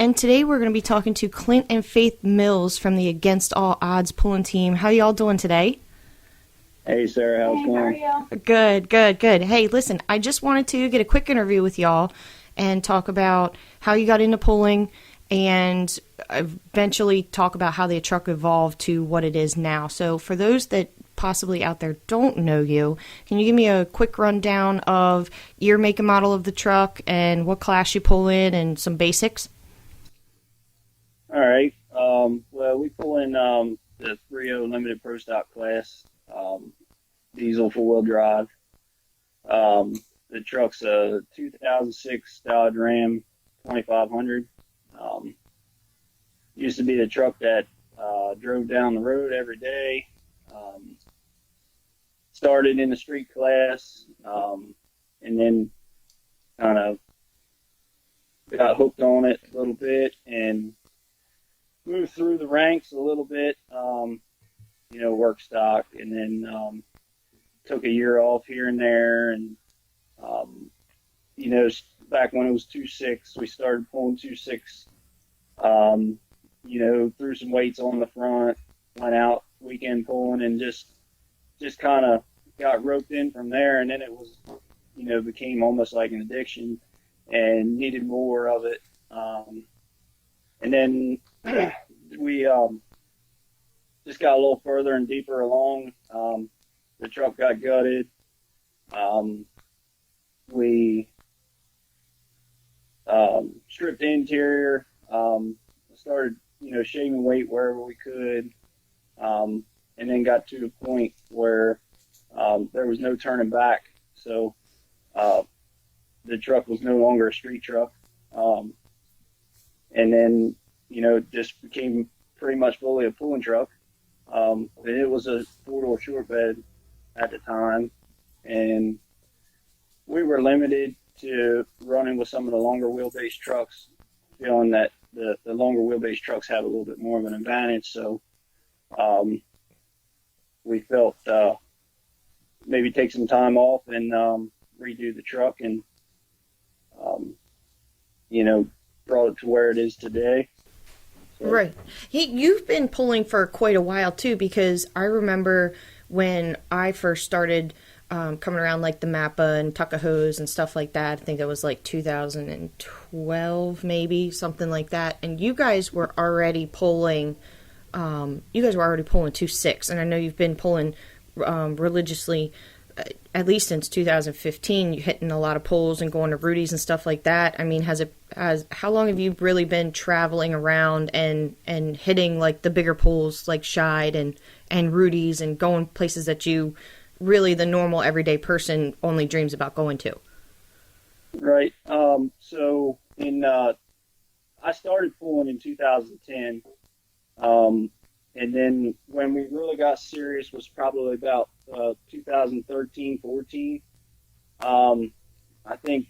and today we're going to be talking to Clint and Faith Mills from the Against All Odds pulling team. How y'all doing today? Hey, Sarah, how's it going? How are you? Good. Hey, listen, I just wanted to get a quick interview with y'all and talk about how you got into pulling and eventually talk about how the truck evolved to what it is now. So for those that possibly out there don't know you, can you give me a quick rundown of year, make, and model of the truck and what class you pull in and some basics? All right. Well, we pull in the 3.0 Limited Pro Stock class, diesel four-wheel drive. The truck's a 2006 Dodge Ram 2500. Used to be the truck that drove down the road every day. Started in the street class, and then kind of got hooked on it a little bit and moved through the ranks a little bit, work stock, and then took a year off here and there. And, back when it was 2.6, we started pulling 2.6, threw some weights on the front, went out weekend pulling, and just kind of got roped in from there. And then it was, became almost like an addiction and needed more of it. And then we just got a little further and deeper along. The truck got gutted. We stripped the interior, started, shaving weight wherever we could, and then got to the point where there was no turning back. So the truck was no longer a street truck. And then, just became pretty much fully a pulling truck. It was a four-door short bed at the time, and we were limited to running with some of the longer wheelbase trucks, feeling that the longer wheelbase trucks have a little bit more of an advantage. So we felt maybe take some time off and redo the truck, and brought it to where it is today. So. Right. You've been pulling for quite a while too, because I remember when I first started coming around like the Mappa and Tuckahoes and stuff like that. I think it was like 2012, maybe something like that. And you guys were already pulling. You guys were already pulling 2.6, and I know you've been pulling religiously at least since 2015. You're hitting a lot of pulls and going to Rudy's and stuff like that. I mean, how long have you really been traveling around and hitting like the bigger pulls like Scheid and Rudy's and going places that you really the normal everyday person only dreams about going to? Right. So I started pulling in 2010. And then when we really got serious was probably about 2013, 14. I think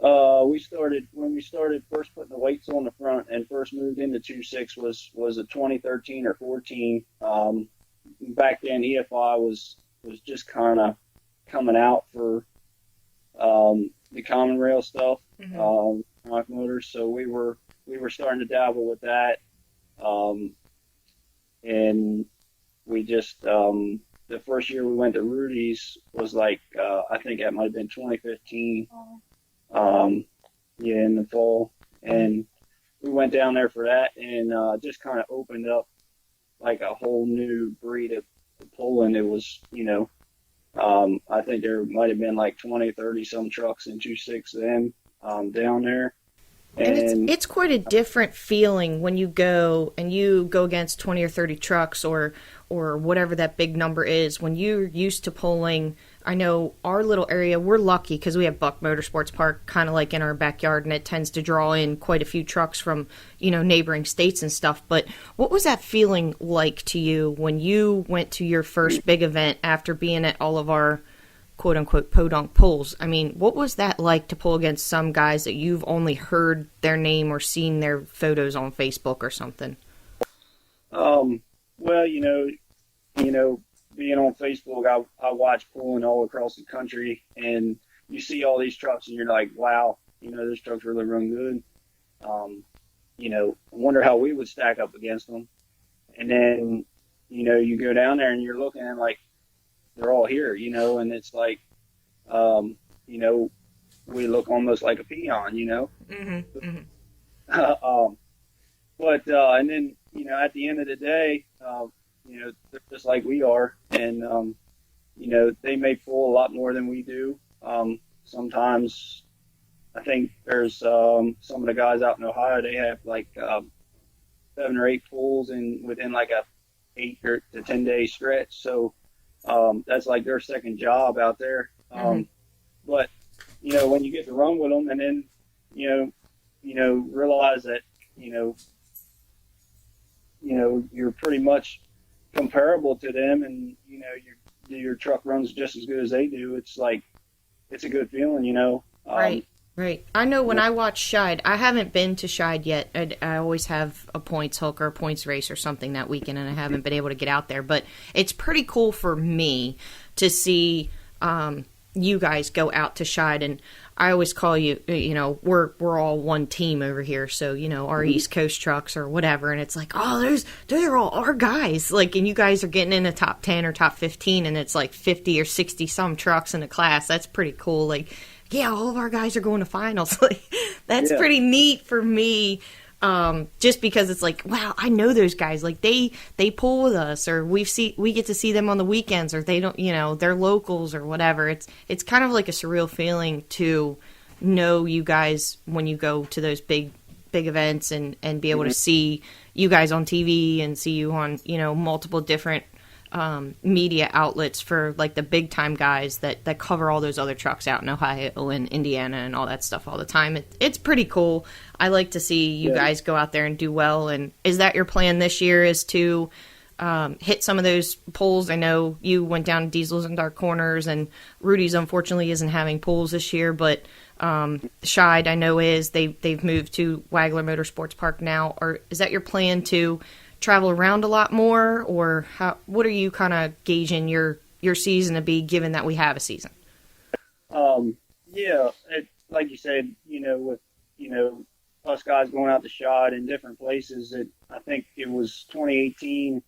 when we started first putting the weights on the front and first moved into 2.6 was a 2013 or 14. Back then EFI was just kind of coming out for the common rail stuff, rock motors. So we were starting to dabble with that. And we just, the first year we went to Rudy's was like, I think that might have been 2015. In the fall. And we went down there for that and just kind of opened up like a whole new breed of pulling. It was, I think there might have been like 20, 30 some trucks in 2.6 then down there. And it's quite a different feeling when you go against 20 or 30 trucks or whatever that big number is. When you're used to pulling, I know our little area, we're lucky because we have Buck Motorsports Park kind of like in our backyard, and it tends to draw in quite a few trucks from, neighboring states and stuff. But what was that feeling like to you when you went to your first big event after being at all of our quote-unquote podunk pulls? I mean, what was that like to pull against some guys that you've only heard their name or seen their photos on Facebook or something? Well, being on Facebook, I watch pulling all across the country, and you see all these trucks, and you're like, wow, this truck's really run good. wonder how we would stack up against them. And then, you go down there and you're looking and like, they're all here, and it's like, we look almost like a peon. Mm-hmm. Mm-hmm. And then, at the end of the day, they're just like we are. And, they may pull a lot more than we do. Sometimes I think there's some of the guys out in Ohio, they have like 7 or 8 pulls within like a 8 to 10 day stretch. So that's like their second job out there. But when you get to run with them, and then realize that you're pretty much comparable to them, and your truck runs just as good as they do. It's like it's a good feeling. Right. Right. I know when I watch Shide, I haven't been to Shide yet. I always have a points hook or a points race or something that weekend, and I haven't been able to get out there. But it's pretty cool for me to see you guys go out to Shide. And I always call you, we're all one team over here. So, our East Coast trucks or whatever. And it's like, oh, those are all our guys. Like, and you guys are getting in the top 10 or top 15, and it's like 50 or 60 some trucks in a class. That's pretty cool. Like, yeah, all of our guys are going to finals. Like, that's pretty neat for me. Just because it's like, wow, I know those guys. Like they pull with us, or we get to see them on the weekends, or they don't, they're locals or whatever. It's kind of like a surreal feeling to know you guys when you go to those big events and be able to see you guys on TV and see you on, multiple different media outlets for like the big time guys that cover all those other trucks out in Ohio and Indiana and all that stuff all the time. It's pretty cool. I like to see you guys go out there and do well. And is that your plan this year, is to hit some of those pulls? I know you went down to Diesels and Dark Corners, and Rudy's unfortunately isn't having pulls this year, but Shide I know they've moved to Wagler Motorsports Park now. Or is that your plan to travel around a lot more, or what are you kind of gauging your season to be, given that we have a season? Like you said, with us guys going out to Shide in different places. I think it was 2018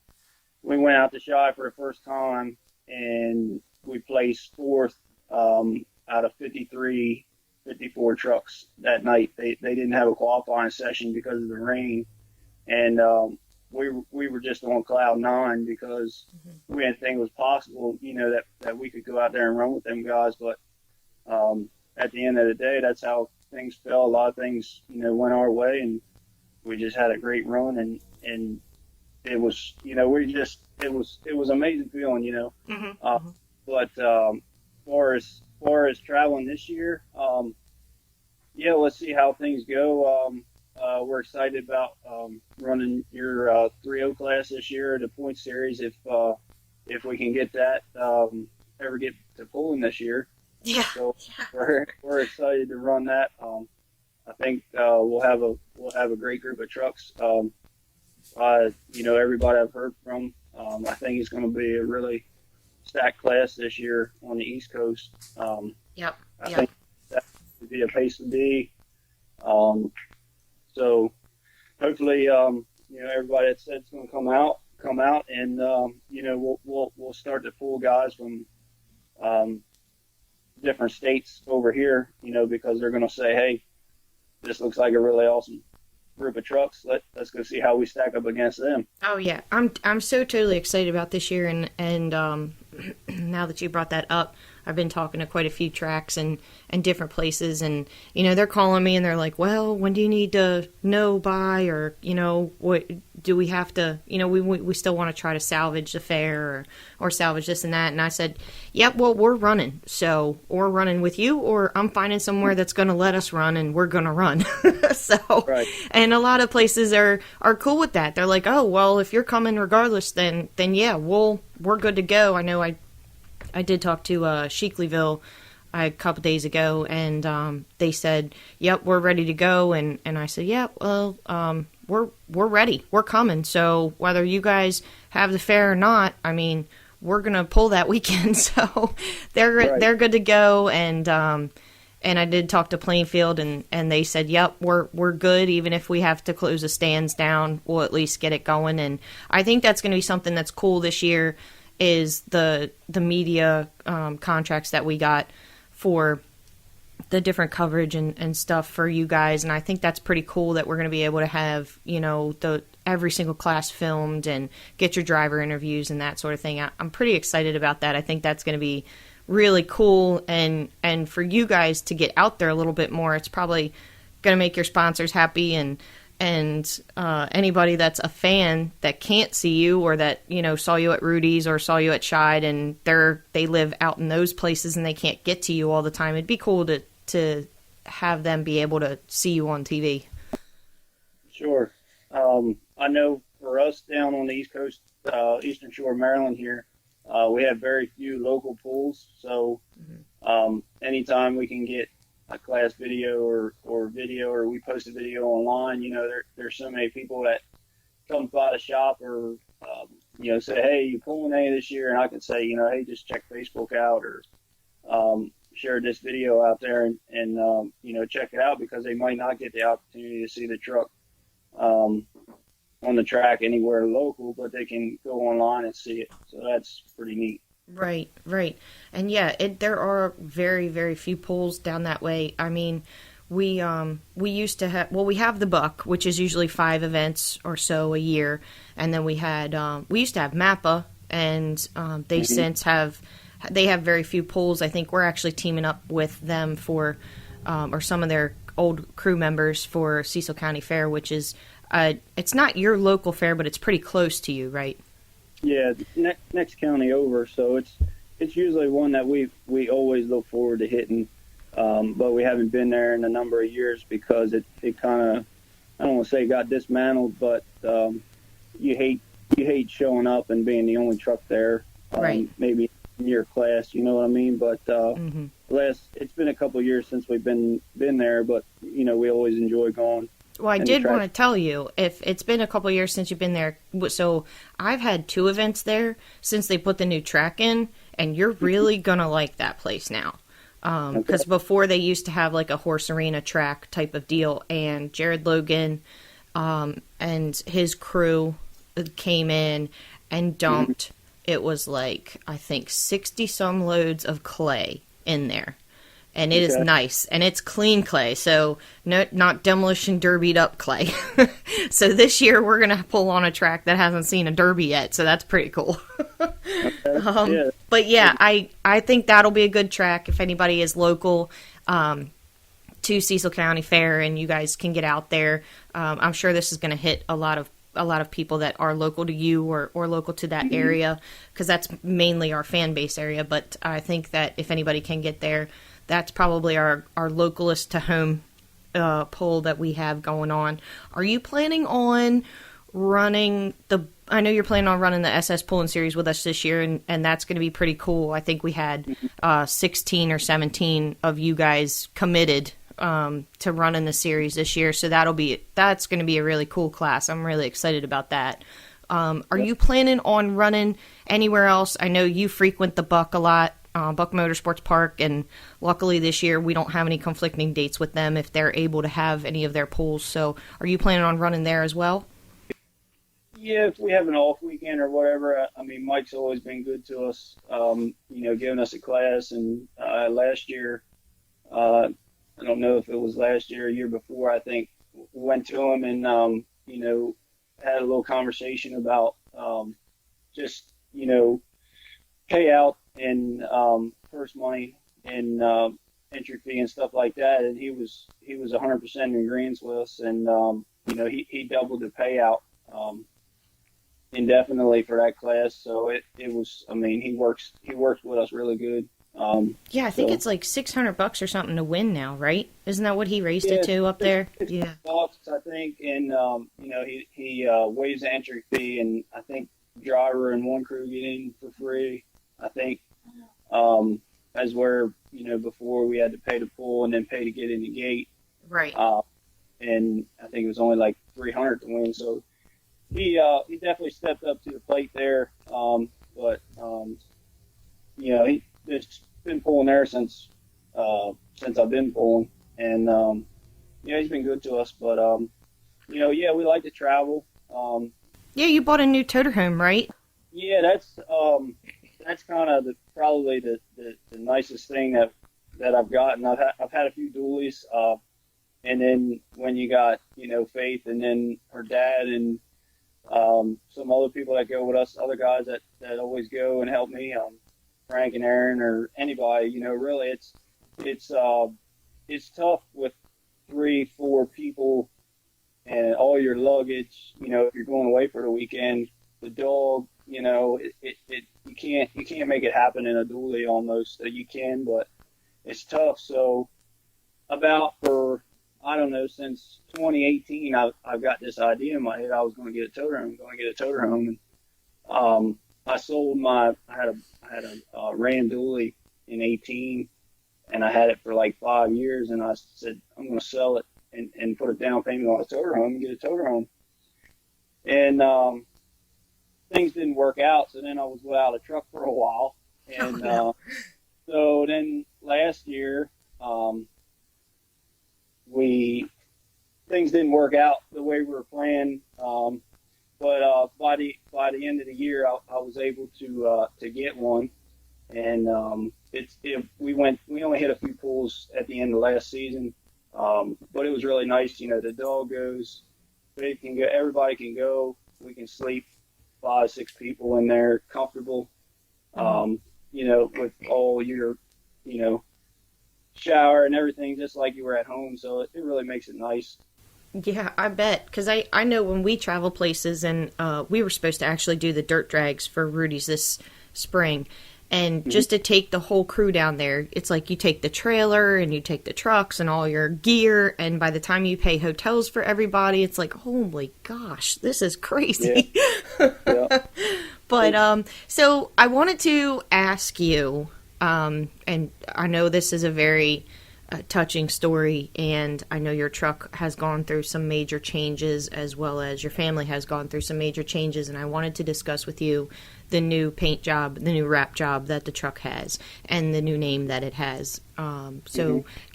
we went out to Shide for the first time, and we placed 4th out of 54 trucks that night. They didn't have a qualifying session because of the rain, and we were just on cloud 9 because we didn't think it was possible, that we could go out there and run with them guys. But at the end of the day, that's how things fell. A lot of things, went our way, and we just had a great run, and it was, it was amazing feeling, But far as traveling this year, let's see how things go. We're excited about running your 3.0 class this year, the point series, if we can get that, ever get to pulling this year. Yeah. So we're excited to run that. I think we'll have a great group of trucks. Everybody I've heard from, I think it's going to be a really stacked class this year on the East Coast. I think that would be a place to be. So hopefully, everybody that said it's going to come out, and we'll start to pull guys from different states over here, because they're going to say, hey, this looks like a really awesome group of trucks. Let's go see how we stack up against them. Oh yeah, I'm so totally excited about this year, and now that you brought that up, I've been talking to quite a few tracks and different places, and they're calling me and they're like, well, when do you need to know by, or what do we have to, we still want to try to salvage the fair or salvage this and that. And I said, yep, well, we're running, so we're running with you, or I'm finding somewhere that's going to let us run, and we're going to run. So right. And a lot of places are cool with that. They're like, oh, well, if you're coming regardless, then yeah, we're good to go. I know I did talk to Sheekleyville a couple days ago, and they said, yep, we're ready to go. And I said, yeah, well, we're ready. We're coming. So whether you guys have the fair or not, I mean, we're going to pull that weekend. So they're good to go. And And I did talk to Plainfield, and they said, "Yep, we're good. Even if we have to close the stands down, we'll at least get it going." And I think that's going to be something that's cool this year, is the media contracts that we got for the different coverage and stuff for you guys. And I think that's pretty cool that we're going to be able to have, the every single class filmed and get your driver interviews and that sort of thing. I'm pretty excited about that. I think that's going to be really cool, and for you guys to get out there a little bit more, it's probably going to make your sponsors happy, and anybody that's a fan that can't see you, or that saw you at Rudy's or saw you at Scheid, and they live out in those places and they can't get to you all the time. It'd be cool to have them be able to see you on TV. Sure. I know for us down on the East Coast, Eastern Shore of Maryland here, we have very few local pools, so anytime we can get a class video or video, or we post a video online, there's so many people that come by the shop, or say, "Hey, you pulling any this year?" And I can say, "Hey, just check Facebook out," or share this video out there, and check it out, because they might not get the opportunity to see the truck on the track anywhere local, but they can go online and see it. So that's pretty neat. Right. And yeah, there are very, very few pools down that way. I mean, we used to have, we have the Buck, which is usually 5 events or so a year. And then we used to have Mappa, and they since have very few pools. I think we're actually teaming up with them for, or some of their old crew members, for Cecil County Fair, which is, it's not your local fair, but it's pretty close to you, right? Yeah, next county over. So it's usually one that we always look forward to hitting, but we haven't been there in a number of years, because it kind of, I don't want to say got dismantled, but you hate showing up and being the only truck there, right? Maybe in your class, you know what I mean? But it's been a couple of years since we've been there, but we always enjoy going. Well, I did want to tell you, if it's been a couple of years since you've been there, so I've had 2 events there since they put the new track in, and you're really going to like that place now. Because before they used to have like a horse arena track type of deal, and Jared Logan and his crew came in and dumped, it was like, I think, 60-some loads of clay in there. And it is nice, and it's clean clay, so not demolition derbied up clay. So this year we're going to pull on a track that hasn't seen a derby yet, so that's pretty cool. But yeah, I think that'll be a good track if anybody is local to Cecil County Fair, and you guys can get out there. I'm sure this is going to hit a lot of people that are local to you or local to that area, because that's mainly our fan base area. But I think that if anybody can get there, that's probably our localist to home poll that we have going on. Are you planning on running I know you're planning on running the SS Pulling Series with us this year, and that's going to be pretty cool. I think we had 16 or 17 of you guys committed to running the series this year, so that's going to be a really cool class. I'm really excited about that. Are you planning on running anywhere else? I know you frequent the Buck a lot. Buck Motorsports Park, and luckily this year we don't have any conflicting dates with them if they're able to have any of their pools. So are you planning on running there as well? Yeah, if we have an off weekend or whatever. I mean, Mike's always been good to us, giving us a class. And last year, I don't know if it was last year or year before, I think we went to him and, had a little conversation about just, payout and purse money and entry fee and stuff like that. And he was 100% in agreement with us, and he doubled the payout indefinitely for that class. So it was, I mean, he works with us really good. Yeah, I think it's like $600 or something to win now, right? Isn't that what he raised it to up there? Yeah, bucks, I think, and he waives the entry fee, and I think driver and one crew get in for free. I think as where before we had to pay to pull and then pay to get in the gate, right? And I think it was only like $300 to win. So he definitely stepped up to the plate there. But he's been pulling there since since I've been pulling, and yeah, he's been good to us. But yeah, we like to travel. Yeah, you bought a new toter home, right? Yeah, that's kind of probably the nicest thing that I've gotten. I've had a few dualies, and then when you got Faith, and then her dad, and some other people that go with us, other guys that always go and help me, Frank and Aaron or anybody. Really, it's tough with 3, 4 people and all your luggage. If you're going away for the weekend, the dog. You can't make it happen in a dually almost. You can, but it's tough. So about for I don't know, since 2018, I've got this idea in my head. I was going to get a toter home, and I sold I had a Ram dually in 18, and I had it for like 5 years, and I said I'm going to sell it and put a down payment on a toter home and get a toter home, and things didn't work out, so then I was without a truck for a while, and so then last year. We Things didn't work out the way we were planning. But by the end of the year, I was able to get one, and we only hit a few pools at the end of last season, but it was really nice. The dog goes, they can go, everybody can go. We can sleep 5, 6 people in there, comfortable. With all your, shower and everything, just like you were at home. So it really makes it nice. Yeah, I bet. Because I know when we travel places, and we were supposed to actually do the dirt drags for Rudy's this spring. And just to take the whole crew down there, it's like you take the trailer and you take the trucks and all your gear. And by the time you pay hotels for everybody, it's like, holy gosh, this is crazy. Yeah. Yeah. But so I wanted to ask you, and I know this is a very touching story, and I know your truck has gone through some major changes, as well as your family has gone through some major changes, and I wanted to discuss with you the new paint job, the new wrap job that the truck has, and the new name that it has. Can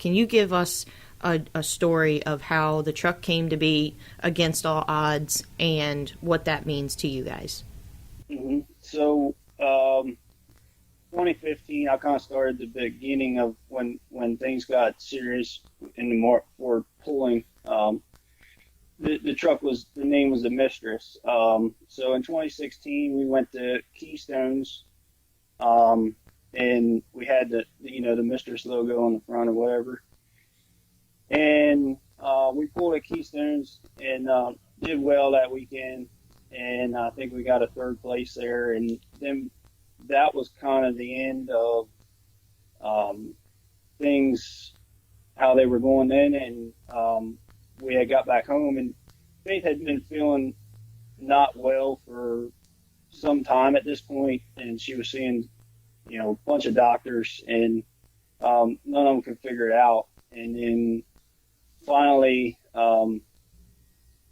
you give us a story of how the truck came to be against all odds, and what that means to you guys? So, 2015, I kind of started the beginning of when things got serious in the more for pulling. The truck the name was the Mistress. So in 2016, we went to Keystones, and we had the Mistress logo on the front or whatever. And we pulled at Keystones and did well that weekend. And I think we got a 3rd place there. And then that was kind of the end of things, how they were going then. And we had got back home, and Faith had been feeling not well for some time at this point, and she was seeing, a bunch of doctors, and none of them could figure it out. And then finally,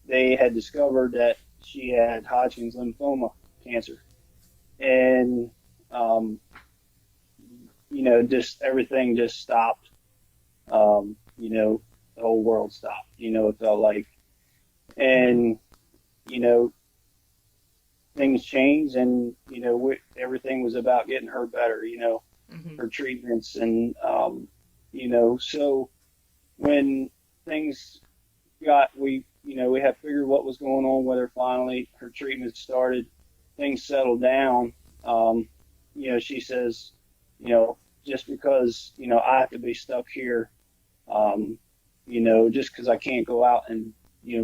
they had discovered that she had Hodgkin's lymphoma cancer, and just everything just stopped. The whole world stopped. It felt like, and things changed, and everything was about getting her better. Her treatments, and so when things we had figured what was going on with her. Finally, her treatment started. Things settled down. She says, just because I have to be stuck here, just because I can't go out and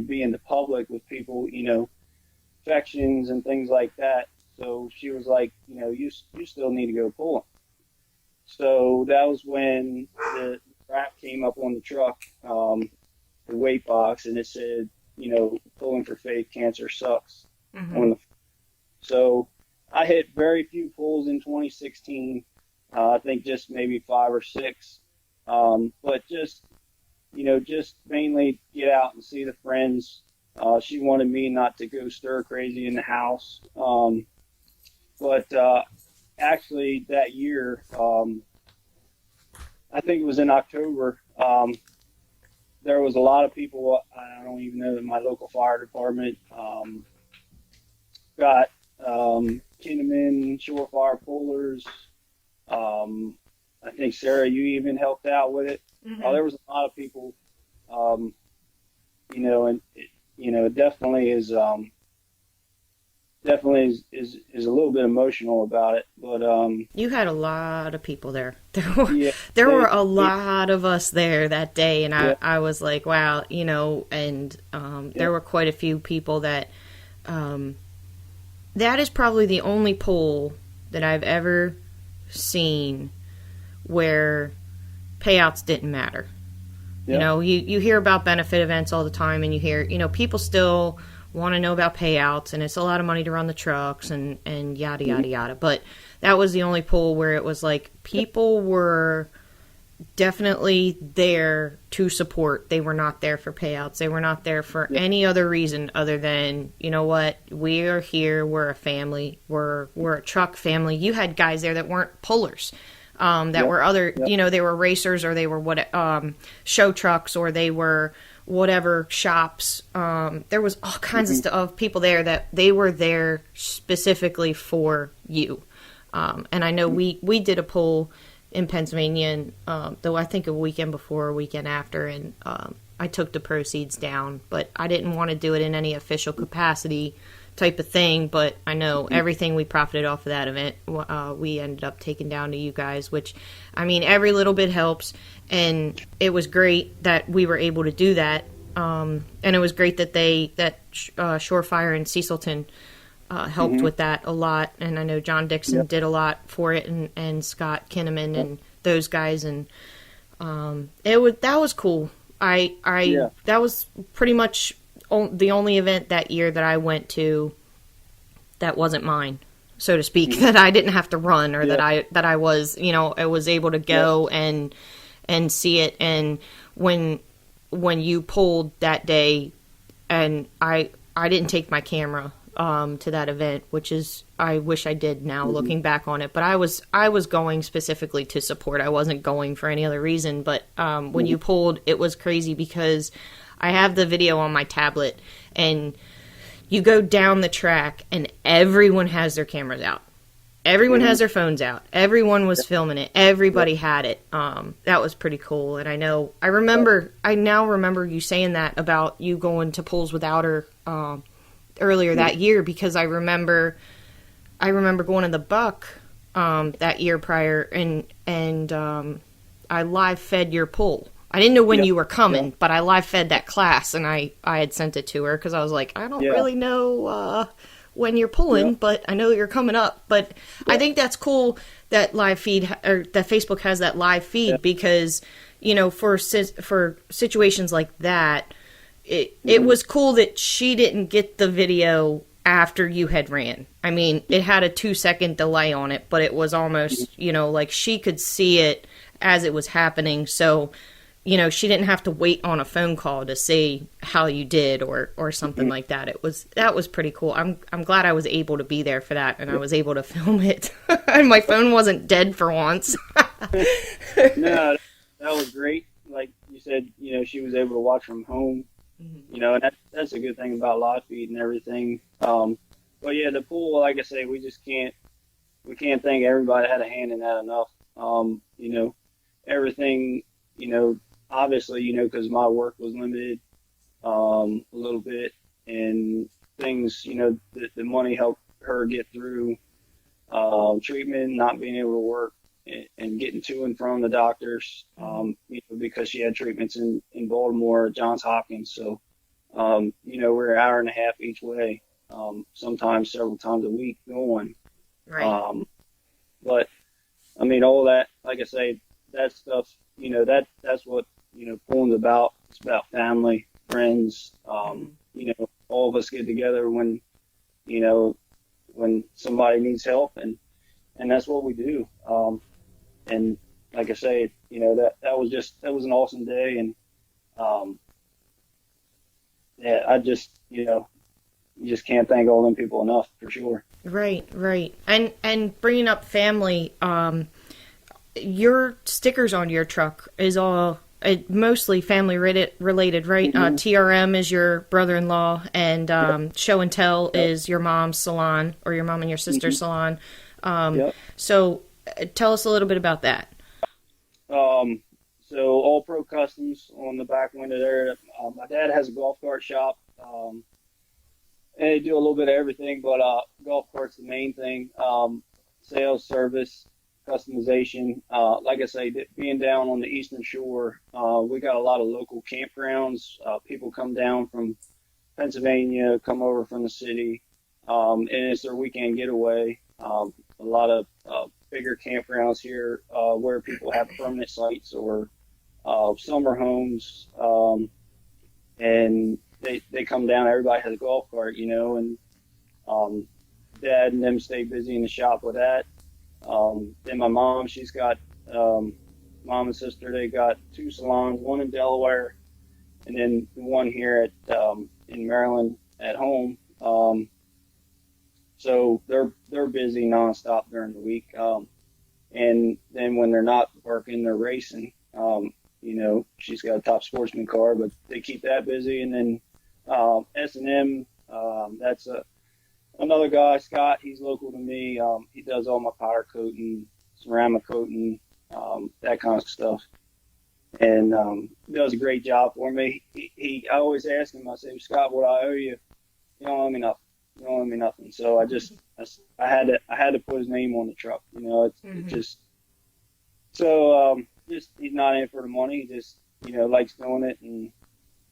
be in the public with people, infections and things like that. So she was like, you still need to go pulling. So that was when the wrap came up on the truck, the weight box, and it said, pulling for Faith, cancer sucks. So I hit very few pulls in 2016. I think just maybe 5 or 6. But just mainly get out and see the friends. She wanted me not to go stir crazy in the house. But actually that year, I think it was in October. There was a lot of people. I don't even know, in my local fire department. Got Kinnaman shore fire pullers. I think Sarah, you even helped out with it. Mm-hmm. There was a lot of people. Um, and it definitely is a little bit emotional about it. But You had a lot of people there. yeah, There were a lot of us there that day, and yeah, I was like, wow, and yeah, there were quite a few people that that is probably the only poll that I've ever seen where payouts didn't matter. yeah. You hear about benefit events all the time, and you hear, people still want to know about payouts, and it's a lot of money to run the trucks and yada, Mm-hmm. yada, yada. But that was the only poll where it was like people were definitely there to support. They were not there for payouts. They were not there for Yeah, any other reason other than, you know what, we are here. We're a family. We're a truck family. You had guys there that weren't pullers. That yeah, were other, yeah. they were racers, or they were show trucks, or they were whatever shops. There was all kinds Mm-hmm. of people there that they were there specifically for you. And I know we did a poll in Pennsylvania, and though I think a weekend before or weekend after, and I took the proceeds down, but I didn't want to do it in any official capacity type of thing. But I know everything we profited off of that event, we ended up taking down to you guys, which, I mean, every little bit helps, and it was great that we were able to do that. And it was great that Shorefire and Cecilton helped Mm-hmm. with that a lot, and I know John Dixon Yeah, did a lot for it, and Scott Kinnaman yeah, and those guys, and that was cool. I yeah. That was pretty much the only event that year that I went to that wasn't mine, so to speak, Mm-hmm. that I didn't have to run, or Yeah, that I was, I was able to yeah, go and see it. And when you pulled that day, and I didn't take my camera to that event, which is, I wish I did now mm-hmm. looking back on it, but I was going specifically to support. I wasn't going for any other reason. But when Mm-hmm. you pulled, it was crazy because I have the video on my tablet, and you go down the track and everyone has their cameras out. Everyone Mm-hmm. has their phones out. Everyone was Yeah, filming it. yeah, Everybody had it. That was pretty cool. And yeah. I now remember you saying that about you going to pulls without her earlier Mm-hmm. that year, because I remember going to the Buck that year prior, and I live fed your pull. I didn't know when Yeah, you were yeah, coming, but I live fed that class, and I had sent it to her because I was like, I don't yeah, really know when you're yeah, pulling, but I know you're coming up. But I yeah, think that's cool that live feed, or that Facebook has that live yeah. feed, because for situations like that, it Mm-hmm. was cool that she didn't get the video after you had ran. I mean, it had a 2-second delay on it, but it was almost, like she could see it as it was happening. So, she didn't have to wait on a phone call to see how you did, or something Mm-hmm. like that. That was pretty cool. I'm glad I was able to be there for that, and I was able to film it. And my phone wasn't dead for once. No, that was great. Like you said, she was able to watch from home. And that's a good thing about live feed and everything. But yeah, the pool, like I say, we can't thank everybody that had a hand in that enough. Everything, obviously, because my work was limited, a little bit, and things, the money helped her get through treatment, not being able to work, and getting to and from the doctors, because she had treatments in Baltimore at Johns Hopkins. So, we're an hour and a half each way, sometimes several times a week going. Right. But I mean, all that, like I say, that stuff, that's what, pulling's about. It's about family, friends, all of us get together when somebody needs help, and that's what we do. And like I say, that was an awesome day. And, yeah, you just can't thank all them people enough, for sure. Right, right. And bringing up family, your stickers on your truck is all mostly family related, right? Mm-hmm. TRM is your brother-in-law, and Yep. Show and Tell Yep. is your mom's salon, or your mom and your sister's Mm-hmm. salon. Yep. So tell us a little bit about that. Um, so all pro customs on the back window there. My dad has a golf cart shop. And they do a little bit of everything, but golf cart's the main thing. Sales, service, customization. Like I say, being down on the Eastern Shore, we got a lot of local campgrounds. People come down from Pennsylvania, come over from the city, and it's their weekend getaway. A lot of bigger campgrounds here where people have permanent sites or summer homes. And they come down. Everybody has a golf cart, and um, dad and them stay busy in the shop with that. Then my mom, she's got mom and sister. They got two salons, one in Delaware, and then one here at in Maryland at home. So they're busy nonstop during the week. And then when they're not working, they're racing. She's got a top sportsman car, but they keep that busy. And then S&M, that's another guy, Scott. He's local to me. He does all my powder coating, ceramic coating, that kind of stuff, and does a great job for me. I always ask him. I say, Scott, what I owe you? You don't owe me nothing. You don't owe me nothing. So I had to put his name on the truck. It just so just he's not in for the money. He just likes doing it and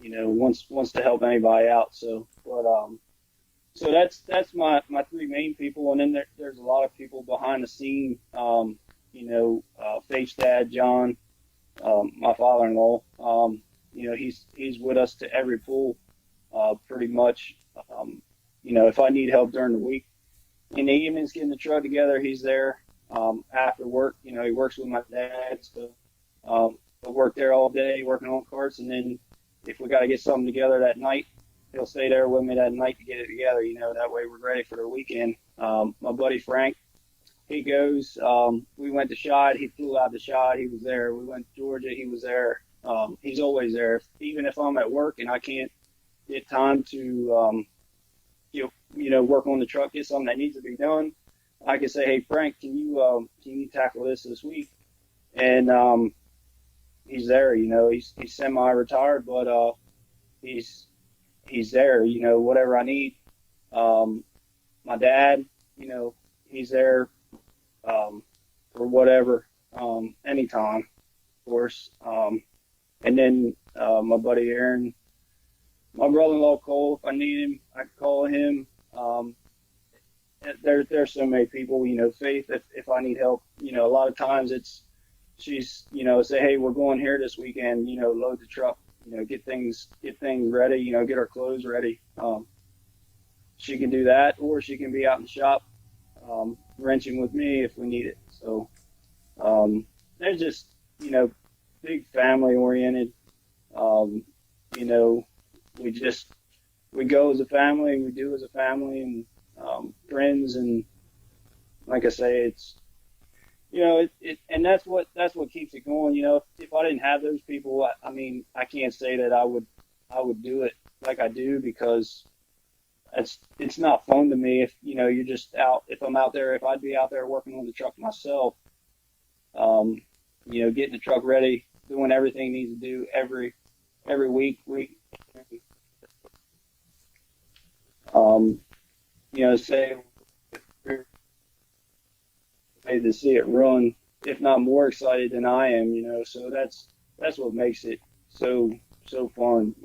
wants to help anybody out. So that's my three main people, and then there's a lot of people behind the scene. Faith's dad, John, my father-in-law. He's with us to every pool, pretty much. If I need help during the week, in the evenings, getting the truck together, he's there. After work, he works with my dad, so I work there all day working on carts, and then if we got to get something together that night, he'll stay there with me that night to get it together. That way we're ready for the weekend. My buddy Frank, he goes. We went to Shad. He flew out to Shad. He was there. We went to Georgia. He was there. He's always there. Even if I'm at work and I can't get time to, work on the truck, get something that needs to be done, I can say, hey Frank, can you tackle this week? And he's there. He's semi-retired, but he's there. Whatever I need. My dad, he's there for whatever, anytime, of course. And then my buddy Aaron, my brother-in-law Cole, if I need him, I can call him. There's so many people, Faith, if I need help, a lot of times she's, say, hey, we're going here this weekend, load the truck, get things ready, get our clothes ready. She can do that, or she can be out in the shop, wrenching with me if we need it. So, there's just, big family oriented. We go as a family, we do as a family, and friends, and like I say, it's and that's what keeps it going. If I didn't have those people, I can't say that I would do it like I do, because it's not fun to me if you're just out. If I'm out there, if I'd be out there working on the truck myself, getting the truck ready, doing everything it needs to do every week. Say to see it run, if not more excited than I am, so that's what makes it so fun,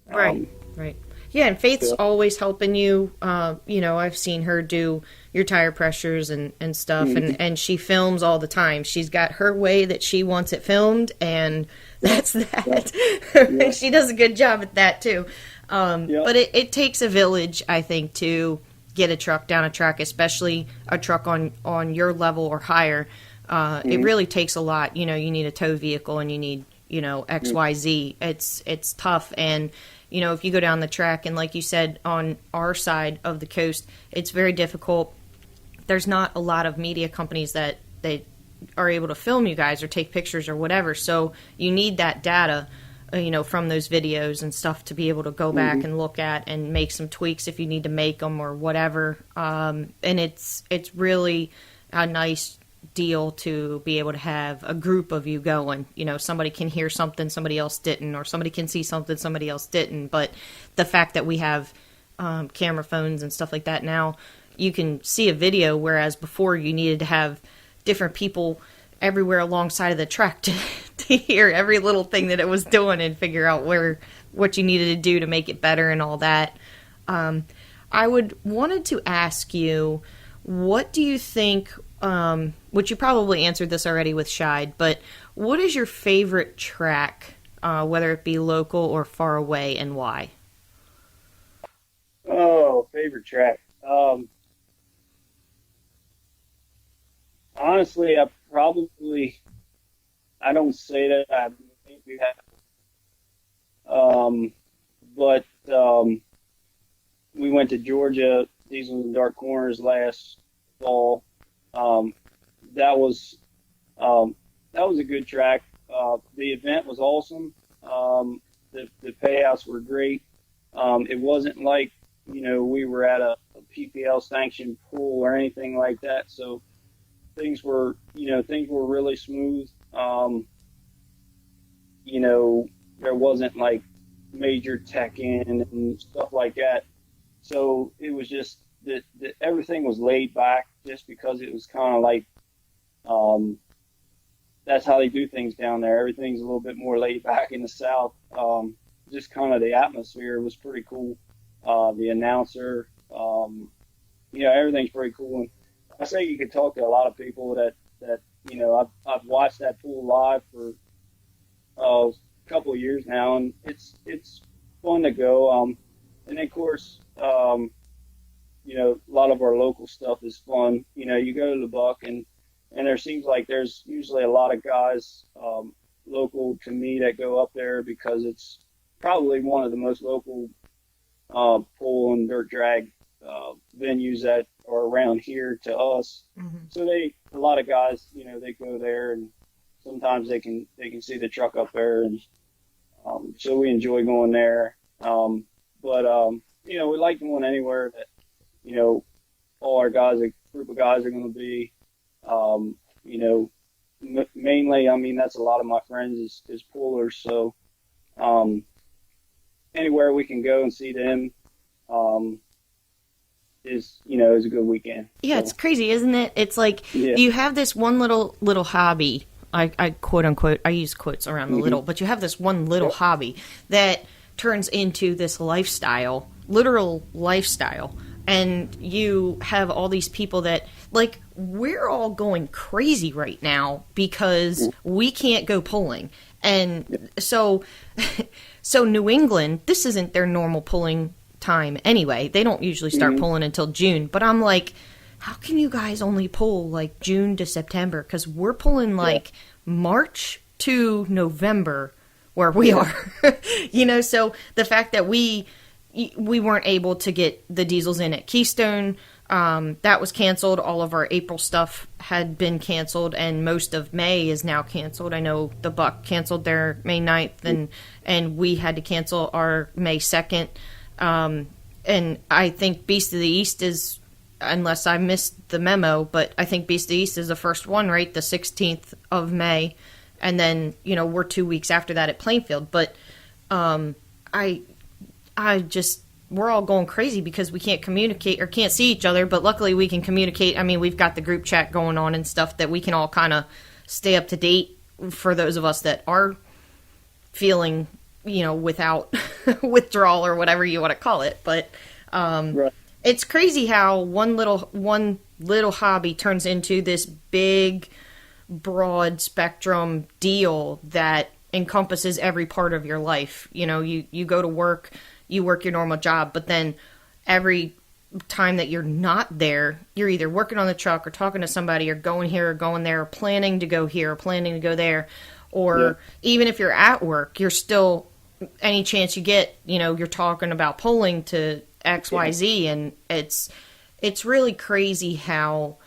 Right, right. Yeah, and Faith's So, always helping you. I've seen her do your tire pressures and stuff, and she films all the time. She's got her way that she wants it filmed, and that's that. yeah, She does a good job at that, too. yeah, But it takes a village, I think, to get a truck down a track, especially a truck on your level or higher. It really takes a lot. You need a tow vehicle, and you need, XYZ. It's tough. And, if you go down the track, and like you said, on our side of the coast, it's very difficult. There's not a lot of media companies that are able to film you guys or take pictures or whatever. So you need that data, from those videos and stuff to be able to go back and look at and make some tweaks if you need to make them or whatever. And it's really a nice deal to be able to have a group of you going. Somebody can hear something somebody else didn't, or somebody can see something somebody else didn't. But the fact that we have camera phones and stuff like that now, you can see a video, whereas before you needed to have different people everywhere alongside of the track to hear every little thing that it was doing and figure out what you needed to do to make it better and all that. I wanted to ask you, what do you think, which you probably answered this already with Shide, but what is your favorite track, whether it be local or far away, and why? Oh, favorite track. Honestly, I don't say that I think we have, but we went to Georgia, Diesels and Dark Corners last fall. That was a good track. The event was awesome. The payouts were great. It wasn't like, we were at a PPL sanctioned pool or anything like that. So things were really smooth. There wasn't like major tech in and stuff like that. So it was just that everything was laid back, just because it was kind of like, that's how they do things down there. Everything's a little bit more laid back in the South. Just kind of the atmosphere was pretty cool. The announcer, everything's pretty cool. And I say you could talk to a lot of people that I've watched that pool live for a couple of years now, and it's fun to go. And then, of course, a lot of our local stuff is fun. You go to the Buck, and there seems like there's usually a lot of guys local to me that go up there, because it's probably one of the most local pull and dirt drag venues that are around here to us. Mm-hmm. So a lot of guys, they go there, and sometimes they can see the truck up there, and so we enjoy going there. But we like going anywhere that all our guys, a group of guys, are going to be. Mainly, that's a lot of my friends is pullers, so anywhere we can go and see them is a good weekend. Yeah, so. It's crazy, isn't it? It's like you have this one little hobby. I quote unquote, I use quotes around the little, but you have this one little hobby that turns into this lifestyle, literal lifestyle. And you have all these people that, like, we're all going crazy right now because we can't go pulling. And so New England, this isn't their normal pulling time anyway. They don't usually start pulling until June. But I'm like, how can you guys only pull, like, June to September? Because we're pulling, like, March to November where we are. So the fact that we weren't able to get the diesels in at Keystone. That was canceled. All of our April stuff had been canceled, and most of May is now canceled. I know the Buck canceled their May 9th, and we had to cancel our May 2nd. And I think Beast of the East is, unless I missed the memo, but I think Beast of the East is the first one, right? The 16th of May. And then, we're 2 weeks after that at Plainfield. But we're all going crazy because we can't communicate or can't see each other, but luckily we can communicate. I mean, we've got the group chat going on and stuff that we can all kind of stay up to date for those of us that are feeling, without withdrawal or whatever you want to call it. But right. It's crazy how one little hobby turns into this big, broad spectrum deal that encompasses every part of your life. You go to work, you work your normal job, but then every time that you're not there, you're either working on the truck or talking to somebody or going here or going there or planning to go here or planning to go there. Or even if you're at work, you're still, any chance you get, you're talking about pulling to XYZ. And it's really crazy how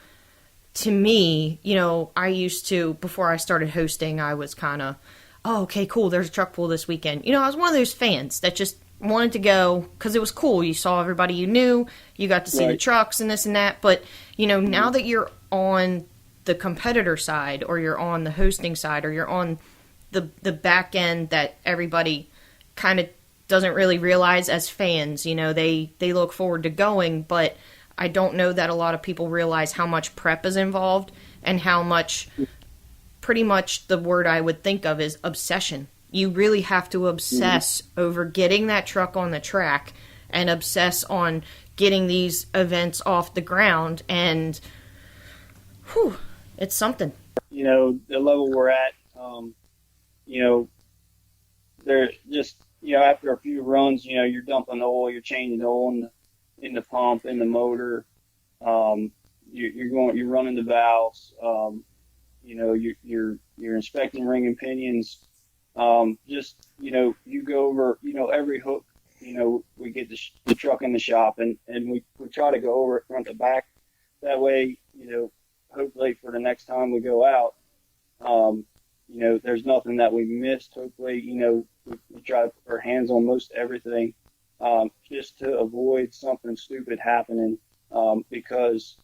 to me, I used to, before I started hosting, I was kind of, oh, okay, cool, there's a truck pull this weekend. I was one of those fans that just wanted to go because it was cool. You saw everybody you knew, you got to see the trucks and this and that. But, now that you're on the competitor side, or you're on the hosting side, or you're on the back end that everybody kind of doesn't really realize as fans, they look forward to going, but I don't know that a lot of people realize how much prep is involved and how much, pretty much the word I would think of is obsession. You really have to obsess over getting that truck on the track and obsess on getting these events off the ground, and it's something. The level we're at, they're just, after a few runs, you're dumping oil, you're changing oil in the pump, in the motor, you're running the valves, you're inspecting ring and pinions. You go over, every hook, we get the truck in the shop, and we try to go over it front to back. That way, hopefully for the next time we go out, there's nothing that we missed. Hopefully, we try to put our hands on most everything, just to avoid something stupid happening, because,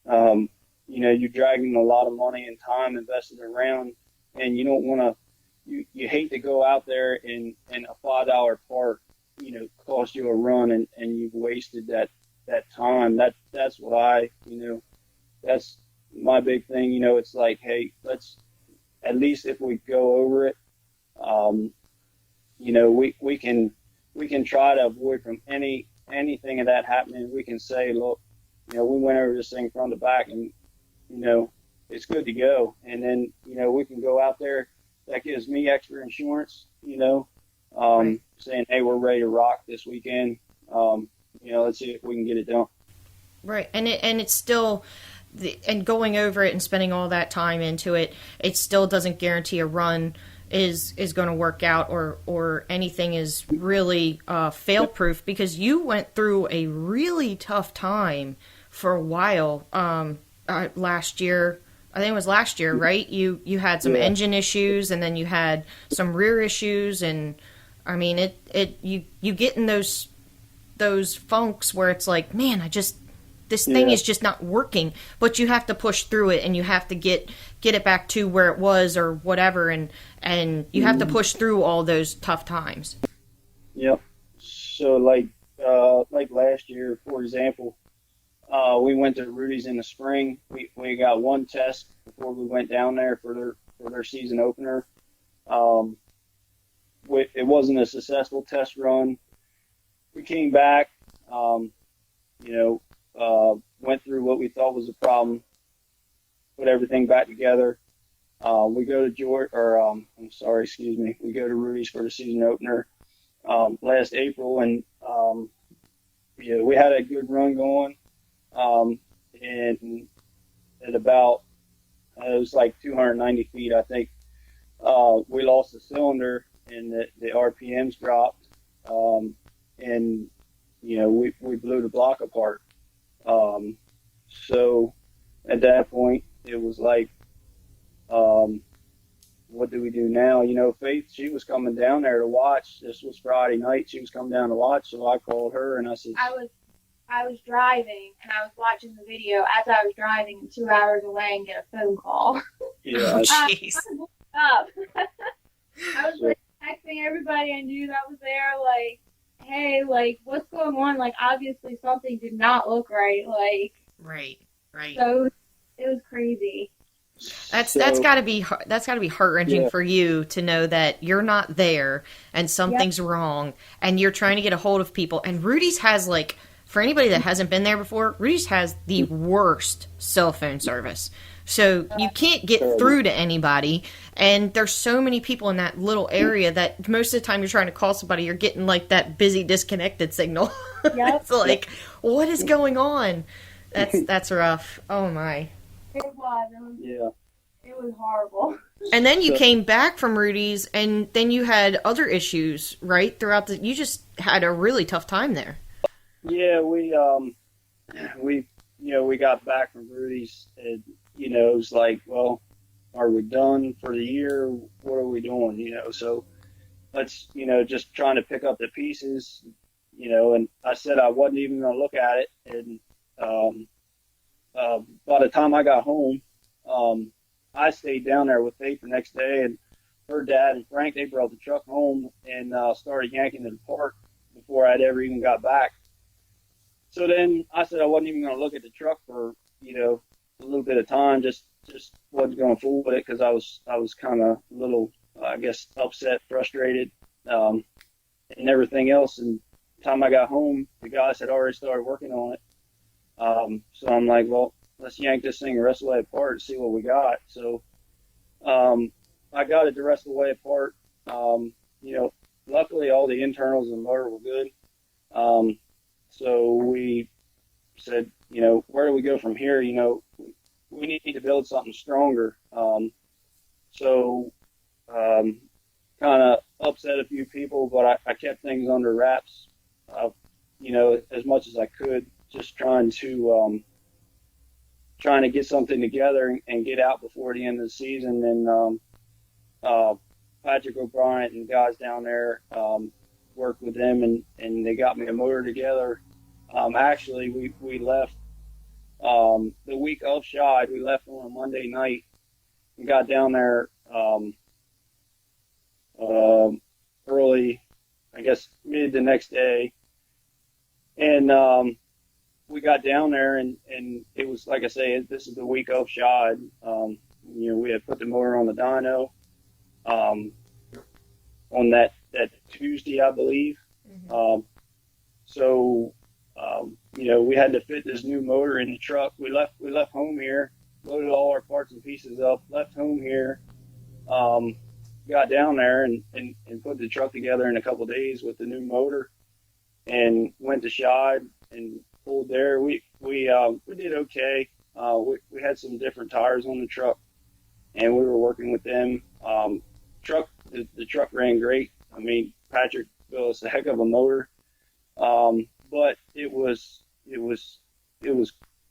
you're dragging a lot of money and time invested around, and you don't want to, you hate to go out there and a $5 part, cost you a run, and you've wasted that time. That's what that's my big thing. It's like, hey, let's, at least if we go over it, we can try to avoid from anything of that happening. We can say, look, we went over this thing front to back, and it's good to go. And then we can go out there. That gives me extra insurance, saying, hey, we're ready to rock this weekend. Let's see if we can get it done. Right, and it's still, and going over it and spending all that time into it, it still doesn't guarantee a run is going to work out, or anything is really fail-proof, because you went through a really tough time for a while last year. I think it was last year, right? You had some engine issues, and then you had some rear issues, and I mean, you get in those funks where it's like, man, this thing is just not working, but you have to push through it, and you have to get it back to where it was or whatever, and you have to push through all those tough times. Yep. So like last year, for example, we went to Rudy's in the spring. We got one test before we went down there for their season opener. It wasn't a successful test run. We came back, went through what we thought was a problem, put everything back together. We go to we go to Rudy's for the season opener last April, and we had a good run going. And at about, it was like 290 feet, I think, we lost the cylinder, and the RPMs dropped, and we blew the block apart. So at that point, it was like, what do we do now? Faith, she was coming down there to watch. This was Friday night. She was coming down to watch, so I called her, and I said, I was driving, and I was watching the video as I was driving 2 hours away, and get a phone call. Yeah. Jeez. I was like texting everybody I knew that was there, like, hey, like, what's going on? Like, obviously something did not look right. Like, Right. So it was crazy. That's got to be heart-wrenching for you to know that you're not there and something's wrong, and you're trying to get a hold of people. And Rudy's has, like, for anybody that hasn't been there before, Rudy's has the worst cell phone service. So you can't get through to anybody, and there's so many people in that little area that most of the time you're trying to call somebody, you're getting like that busy disconnected signal. It's like, what is going on? That's rough. Oh my. It was horrible. And then you came back from Rudy's, and then you had other issues, right? You just had a really tough time there. Yeah, we got back from Rudy's, and, it was like, well, are we done for the year? What are we doing? So let's, just trying to pick up the pieces, and I said I wasn't even going to look at it. And by the time I got home, I stayed down there with Faith the next day, and her dad and Frank, they brought the truck home and started yanking it apart before I'd ever even got back. So then I said I wasn't even going to look at the truck for, a little bit of time, just wasn't going to fool with it because I was kind of a little, I guess, upset, frustrated, and everything else. And the time I got home, the guys had already started working on it. So I'm like, well, let's yank this thing the rest of the way apart and see what we got. So I got it the rest of the way apart. Luckily all the internals and motor were good. So we said, where do we go from here? We need to build something stronger. So kind of upset a few people, but I kept things under wraps, as much as I could, just trying to get something together and get out before the end of the season. And Patrick O'Brien and guys down there worked with them, and they got me a motor together. Actually, we left the week of Shad. We left on a Monday night and got down there early, I guess mid the next day. And we got down there, and it was, like I say, this is the week of Shad. We had put the motor on the dyno on that Tuesday, I believe. Mm-hmm. So we had to fit this new motor in the truck. We left home here, loaded all our parts and pieces up, left home here, got down there and put the truck together in a couple of days with the new motor, and went to Shad and pulled there. We did okay. We had some different tires on the truck, and we were working with them. The truck ran great. I mean, Patrick built us a heck of a motor, but it was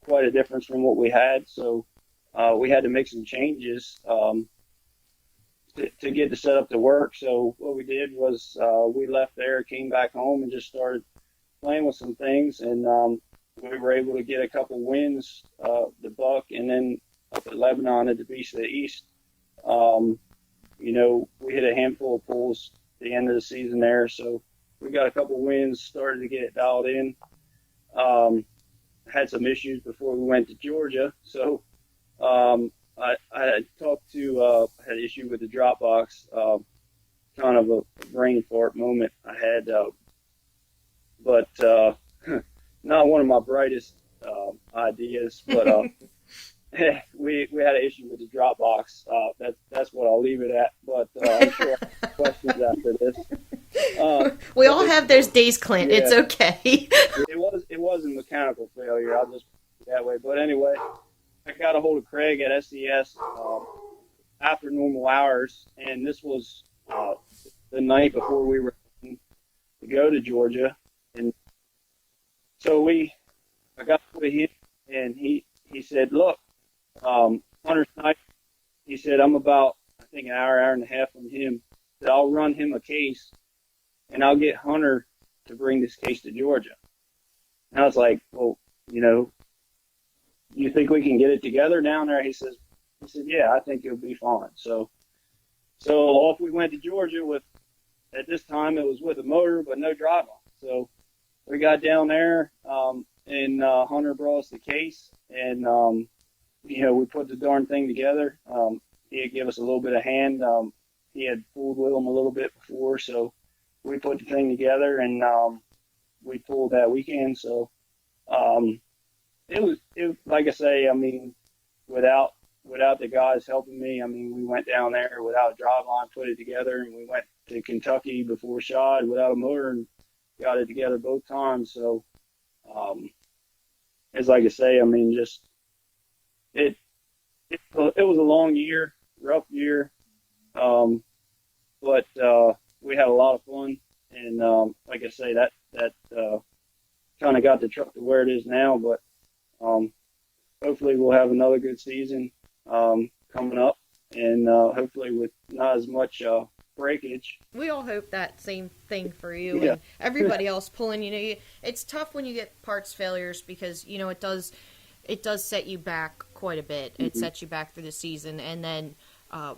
quite a difference from what we had. So we had to make some changes to get the setup to work. So what we did was we left there, came back home, and just started playing with some things. And we were able to get a couple wins, the Buck, and then up at Lebanon at the Beast of the East. We hit a handful of pulls at the end of the season there. So we got a couple wins, started to get it dialed in. Had some issues before we went to Georgia. So I had talked to, had an issue with the drop box, kind of a brain fart moment I had, but not one of my brightest ideas, but we had an issue with the drop box. That's what I'll leave it at. But I'm sure I have questions after this. We all have those days, Clint. Yeah. It's okay. It was a mechanical failure. I'll just put it that way. But anyway, I got a hold of Craig at SCS after normal hours, and this was the night before we were to go to Georgia. And so I got with him, and he said, look, Hunter's night. He said, I'm about, I think, an hour and a half from him. That I'll run him a case, and I'll get Hunter to bring this case to Georgia. And I was like, well, you think we can get it together down there? He said, yeah, I think it'll be fine. So off we went to Georgia with, at this time it was with a motor, but no drive on. So we got down there, and Hunter brought us the case, and, we put the darn thing together. He had give us a little bit of hand. He had pulled with him a little bit before, so we put the thing together, and we pulled that weekend. So it was like I say, I mean, without the guys helping me, I mean, we went down there without a drive line, put it together, and we went to Kentucky before Shad without a motor and got it together both times. So it's like I say, I mean, just it was a long year, rough year, but we had a lot of fun, and like I say, that kind of got the truck to where it is now. But hopefully we'll have another good season. coming up, and hopefully with not as much breakage. We all hope that same thing for you Yeah. and everybody else pulling. It's tough when you get parts failures because it does set you back quite a bit. It sets you back through the season, and then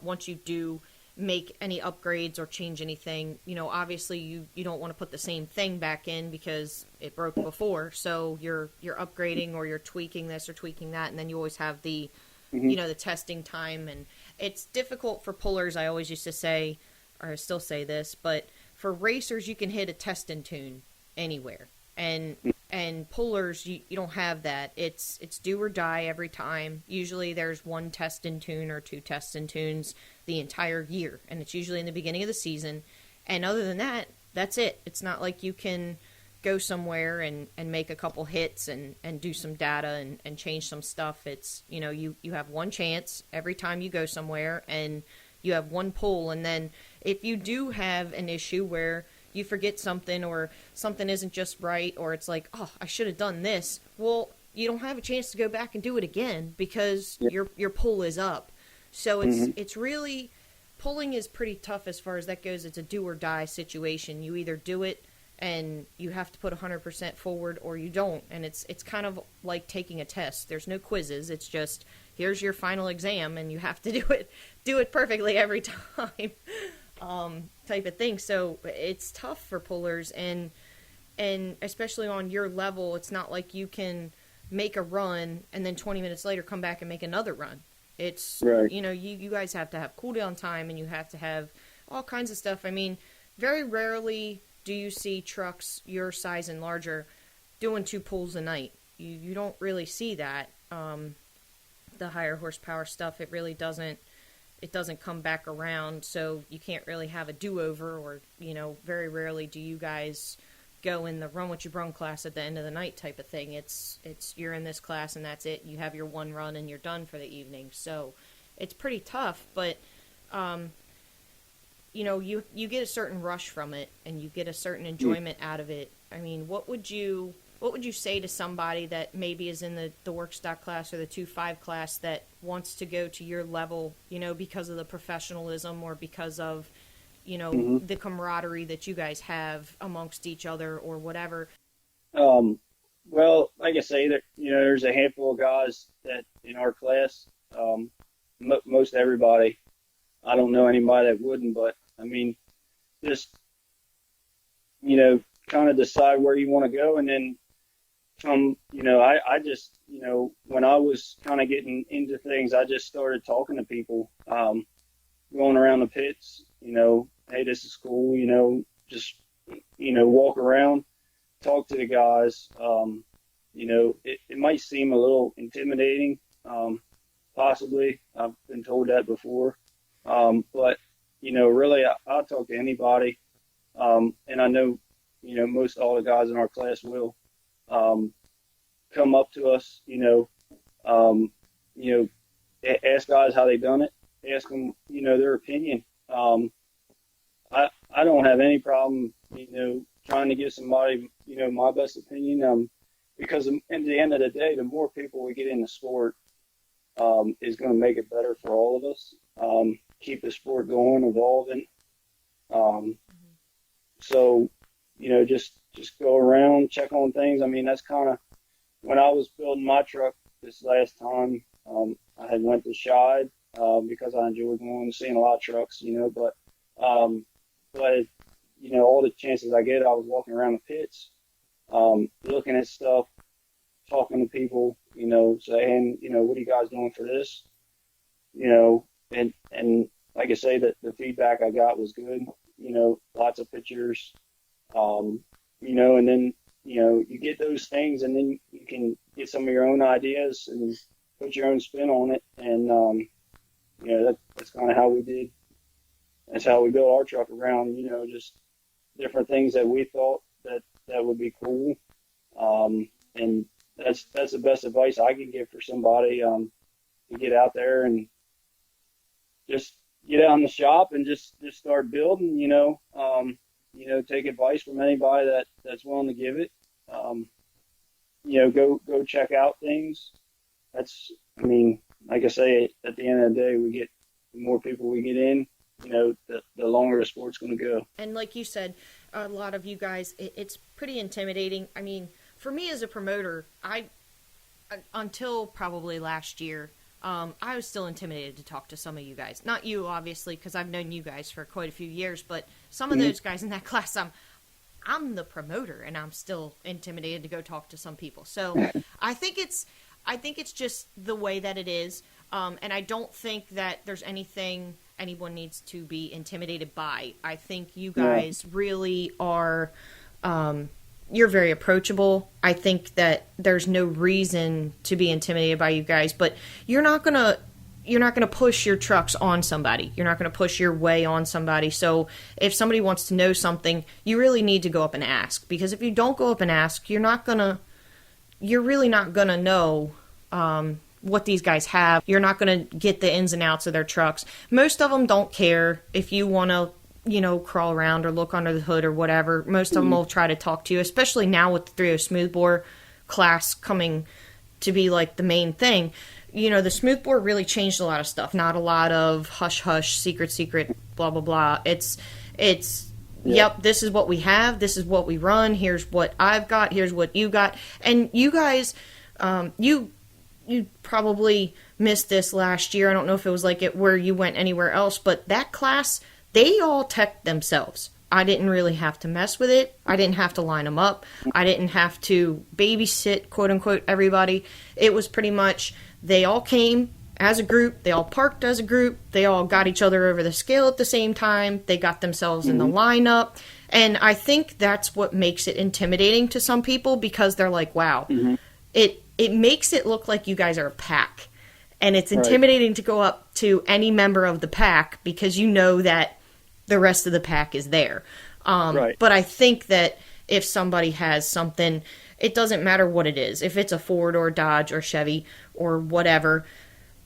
once you do make any upgrades or change anything, obviously you don't want to put the same thing back in because it broke before. So you're upgrading or you're tweaking this or tweaking that, and then you always have the the testing time, and it's difficult for pullers. I always used to say, or I still say this, but for racers you can hit a test and tune anywhere, and pullers you don't have that. It's do or die every time. Usually there's one test and tune or two test and tunes the entire year, and it's usually in the beginning of the season, and other than that, that's it. It's not like you can go somewhere and make a couple hits and do some data and change some stuff. It's you have one chance every time you go somewhere, and you have one pull, and then if you do have an issue where you forget something or something isn't just right, or it's like, oh, I should have done this, well, you don't have a chance to go back and do it again because your pull is up. So it's really, pulling is pretty tough as far as that goes. It's a do or die situation. You either do it and you have to put 100% forward, or you don't, and it's kind of like taking a test. There's no quizzes. It's just, here's your final exam, and you have to do it perfectly every time, type of thing. So it's tough for pullers, and especially on your level, it's not like you can make a run and then 20 minutes later come back and make another run. It's right. You guys have to have cooldown time, and you have to have all kinds of stuff. I mean, very rarely do you see trucks your size and larger doing 2 pulls a night. You don't really see that. The higher horsepower stuff, it really doesn't come back around, so you can't really have a do-over, or very rarely do you guys go in the run what you brung class at the end of the night type of thing. It's you're in this class and that's it. You have your one run and you're done for the evening. So it's pretty tough, but you get a certain rush from it, and you get a certain enjoyment out of it. I mean, what would you say to somebody that maybe is in the work stock class or the 2.5 class that wants to go to your level, because of the professionalism or because of, the camaraderie that you guys have amongst each other or whatever? Well, like I say, that there's a handful of guys that in our class, most everybody. I don't know anybody that wouldn't, but I mean, just kind of decide where you want to go, and then I just when I was kind of getting into things, I just started talking to people, going around the pits. Hey, this is cool. Just walk around, talk to the guys. It might seem a little intimidating, possibly. I've been told that before. But, really, I'll talk to anybody. And I know, most all the guys in our class will come up to us, ask guys how they done it, ask them, their opinion. I don't have any problem, trying to give somebody, my best opinion, because at the end of the day, the more people we get in the sport, is going to make it better for all of us. Keep the sport going, evolving. So, just go around, check on things. I mean, that's kind of when I was building my truck this last time. I had went to Shide because I enjoyed going and seeing a lot of trucks, but all the chances I get, I was walking around the pits, looking at stuff, talking to people, saying, what are you guys doing for this? And like I say, that the feedback I got was good, lots of pictures, and then, you get those things, and then you can get some of your own ideas and put your own spin on it. And, that's kind of how we did. That's how we built our truck around, just different things that we thought that would be cool. And that's the best advice I could give for somebody, to get out there and just get out in the shop and just start building, take advice from anybody that's willing to give it. Go check out things. like I say, at the end of the day, the more people we get in, the longer the sport's going to go. And like you said, a lot of you guys, it's pretty intimidating. I mean, for me as a promoter, until probably last year, I was still intimidated to talk to some of you guys. Not you, obviously, because I've known you guys for quite a few years, but some of those guys in that class, I'm the promoter, and I'm still intimidated to go talk to some people. So I think it's just the way that it is, and I don't think that there's anything anyone needs to be intimidated by. I think you guys really are. You're very approachable. I think that there's no reason to be intimidated by you guys, but you're not gonna push your trucks on somebody. You're not gonna push your way on somebody. So if somebody wants to know something, you really need to go up and ask, because if you don't go up and ask, you're really not gonna know what these guys have. You're not gonna get the ins and outs of their trucks. Most of them don't care if you want to crawl around or look under the hood or whatever. Most of them will try to talk to you, especially now with the 3.0 smoothbore class coming to be like the main thing. The smoothbore really changed a lot of stuff. Not a lot of hush hush, secret, blah blah blah. It's yep, this is what we have, this is what we run, here's what I've got, here's what you got. And you guys, you probably missed this last year. I don't know if it was like it where you went anywhere else, but that class, they all tech themselves. I didn't really have to mess with it. I didn't have to line them up. I didn't have to babysit, quote unquote, everybody. It was pretty much, they all came as a group. They all parked as a group. They all got each other over the scale at the same time. They got themselves in the lineup. And I think that's what makes it intimidating to some people, because they're like, wow, it makes it look like you guys are a pack. And it's intimidating to go up to any member of the pack, because you know that the rest of the pack is there. But I think that if somebody has something, it doesn't matter what it is. If it's a Ford or Dodge or Chevy or whatever,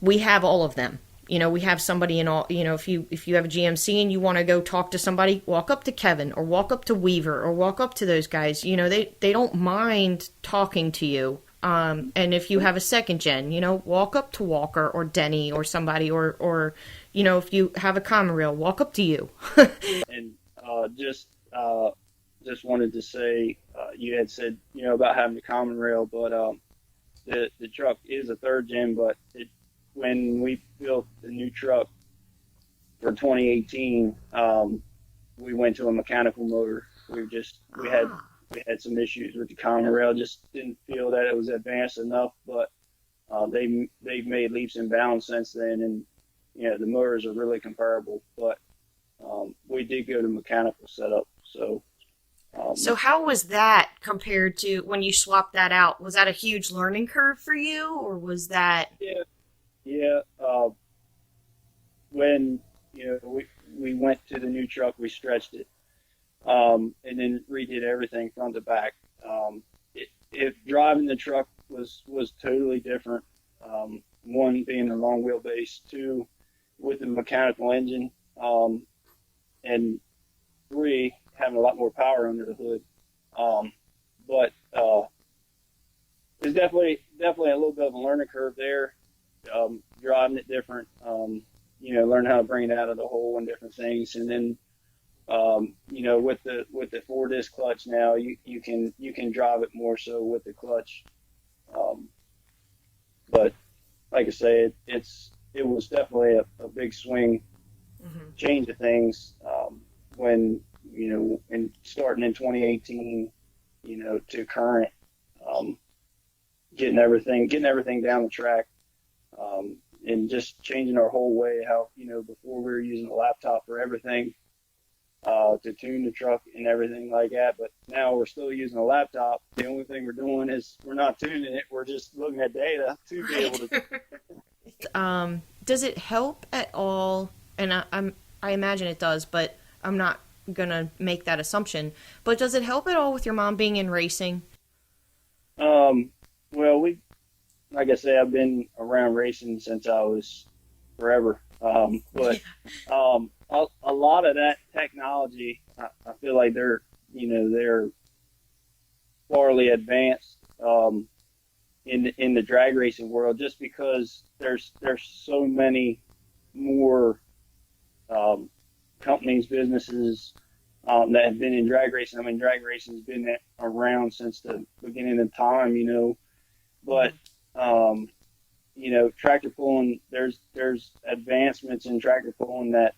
we have all of them. We have somebody in all, if you have a GMC and you want to go talk to somebody, walk up to Kevin or walk up to Weaver or walk up to those guys. They don't mind talking to you. And if you have a second gen, walk up to Walker or Denny or somebody, or if you have a common rail, walk up to you. And just wanted to say, you had said, about having the common rail, but the truck is a third gen, but when we built the new truck for 2018, we went to a mechanical motor. We had some issues with the common rail, just didn't feel that it was advanced enough, but they've made leaps and bounds since then, and the motors are really comparable, but we did go to mechanical setup. So how was that compared to when you swapped that out? Was that a huge learning curve for you, or was that? Yeah. When we went to the new truck, we stretched it, and then redid everything front to back. If driving the truck was totally different. One being the long wheelbase, two with the mechanical engine, and three having a lot more power under the hood. But there's definitely a little bit of a learning curve there. Driving it different, learn how to bring it out of the hole and different things, and then with the 4-disc clutch now, you can drive it more so with the clutch. But like I say, it was definitely a big swing, change of things when and starting in 2018, to current, getting everything down the track, and just changing our whole way. How before we were using a laptop for everything, to tune the truck and everything like that, but now we're still using a laptop. The only thing we're doing is we're not tuning it, we're just looking at data to be able to. Does it help at all? And I imagine it does, but I'm not gonna make that assumption. But does it help at all with your mom being in racing? Well, like I say, I've been around racing since I was forever. But a lot of that technology, I feel like they're farly advanced in in the drag racing world, just because there's so many more companies, businesses that have been in drag racing. I mean, drag racing has been around since the beginning of time, but tractor pulling, there's advancements in tractor pulling that,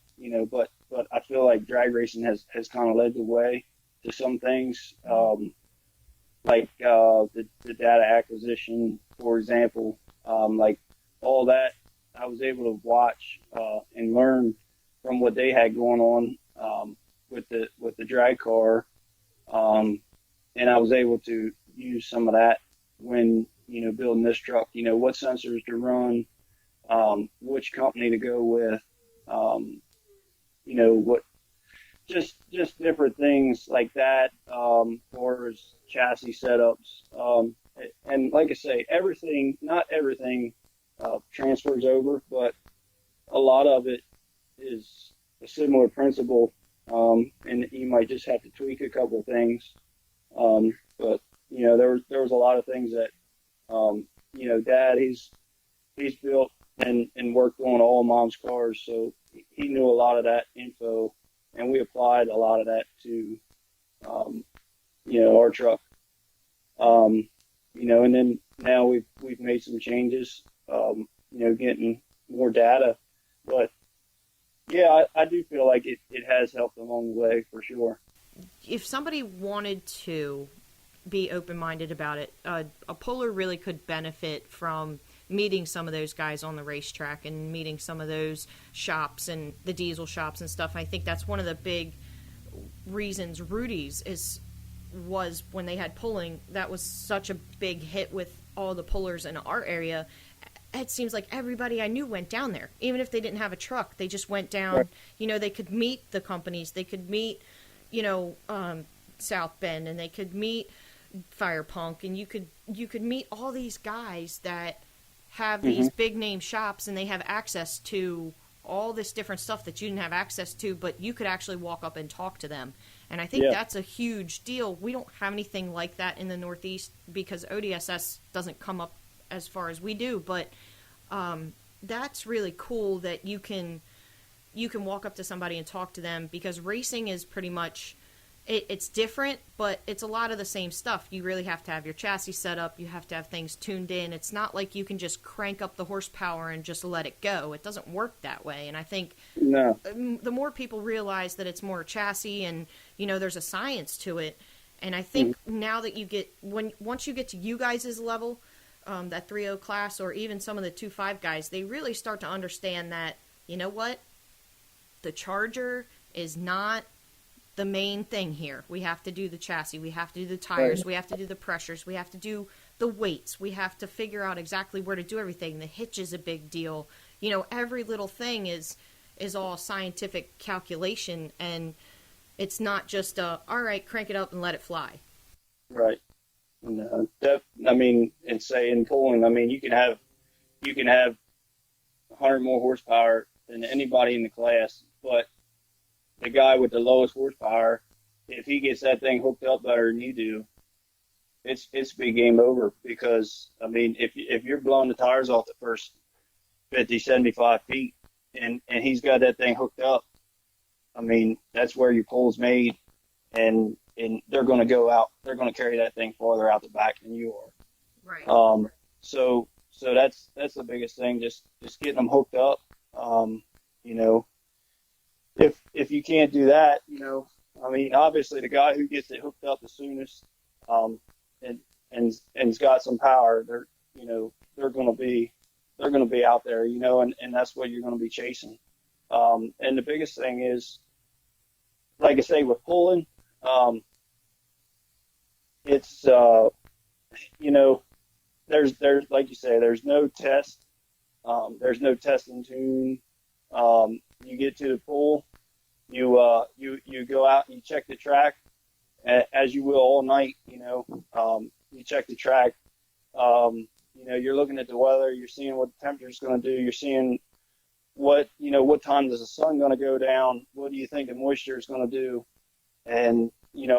but I feel like drag racing has kind of led the way to some things, like the data acquisition, for example, like all that I was able to watch and learn from what they had going on with the drag car, and I was able to use some of that when building this truck. What sensors to run, which company to go with, what just different things like that, or as chassis setups, and like I say, not everything transfers over, but a lot of it is a similar principle, and you might just have to tweak a couple of things. But there was a lot of things that Dad, he's built and worked on all Mom's cars, so he knew a lot of that info, and we applied a lot of that to our truck. And then now we've made some changes, getting more data, but yeah, I do feel like it has helped along the way for sure. If somebody wanted to be open-minded about it, a puller really could benefit from meeting some of those guys on the racetrack and meeting some of those shops and the diesel shops and stuff. I think that's one of the big reasons Rudy's was when they had pulling, that was such a big hit with all the pullers in our area. It seems like everybody I knew went down there. Even if they didn't have a truck, they just went down. Right. They could meet the companies. They could meet, South Bend, and they could meet Fire Punk, and you could meet all these guys that have these big name shops, and they have access to all this different stuff that you didn't have access to, but you could actually walk up and talk to them. And I think that's a huge deal. We don't have anything like that in the Northeast because ODSS doesn't come up as far as we do, but that's really cool that you can walk up to somebody and talk to them, because racing is pretty much, it's different, but it's a lot of the same stuff. You really have to have your chassis set up. You have to have things tuned in. It's not like you can just crank up the horsepower and just let it go. It doesn't work that way. And I think the more people realize that it's more chassis and, there's a science to it. And I think now that once you get to you guys' level, that 3.0 class, or even some of the 2.5 guys, they really start to understand that, the Charger is not the main thing here. We have to do the chassis, we have to do the tires, we have to do the pressures, we have to do the weights, we have to figure out exactly where to do everything. The hitch is a big deal. Every little thing is all scientific calculation, and it's not just all right, crank it up and let it fly. Right. And and say in pulling, you can have 100 more horsepower than anybody in the class, but the guy with the lowest horsepower, if he gets that thing hooked up better than you do, it's big game over. Because if you're blowing the tires off the first 50, 75 feet, and he's got that thing hooked up, that's where your pull's made, and they're going to go out. They're going to carry that thing farther out the back than you are. Right. So that's the biggest thing. Just getting them hooked up. If you can't do that, obviously the guy who gets it hooked up the soonest, and's got some power, they're going to be out there, and that's what you're going to be chasing. And the biggest thing is, like I say, with pulling, it's there's like you say, there's no test, there's no test and tune. You get to the pull, you go out and you check the track, as you will all night. You check the track. You're looking at the weather. You're seeing what the temperature is going to do. You're seeing what time is the sun going to go down. What do you think the moisture is going to do? And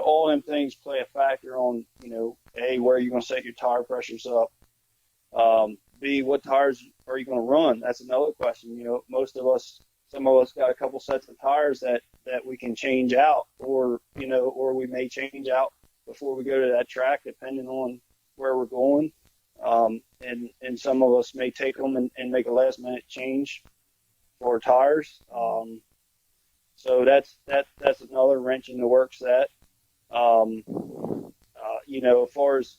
all them things play a factor on where you're going to set your tire pressures up, B, what tires are you going to run? That's another question. Some of us got a couple sets of tires that we can change out, or we may change out before we go to that track, depending on where we're going. And some of us may take them and make a last minute change for tires. So that's another wrench in the works. That as far as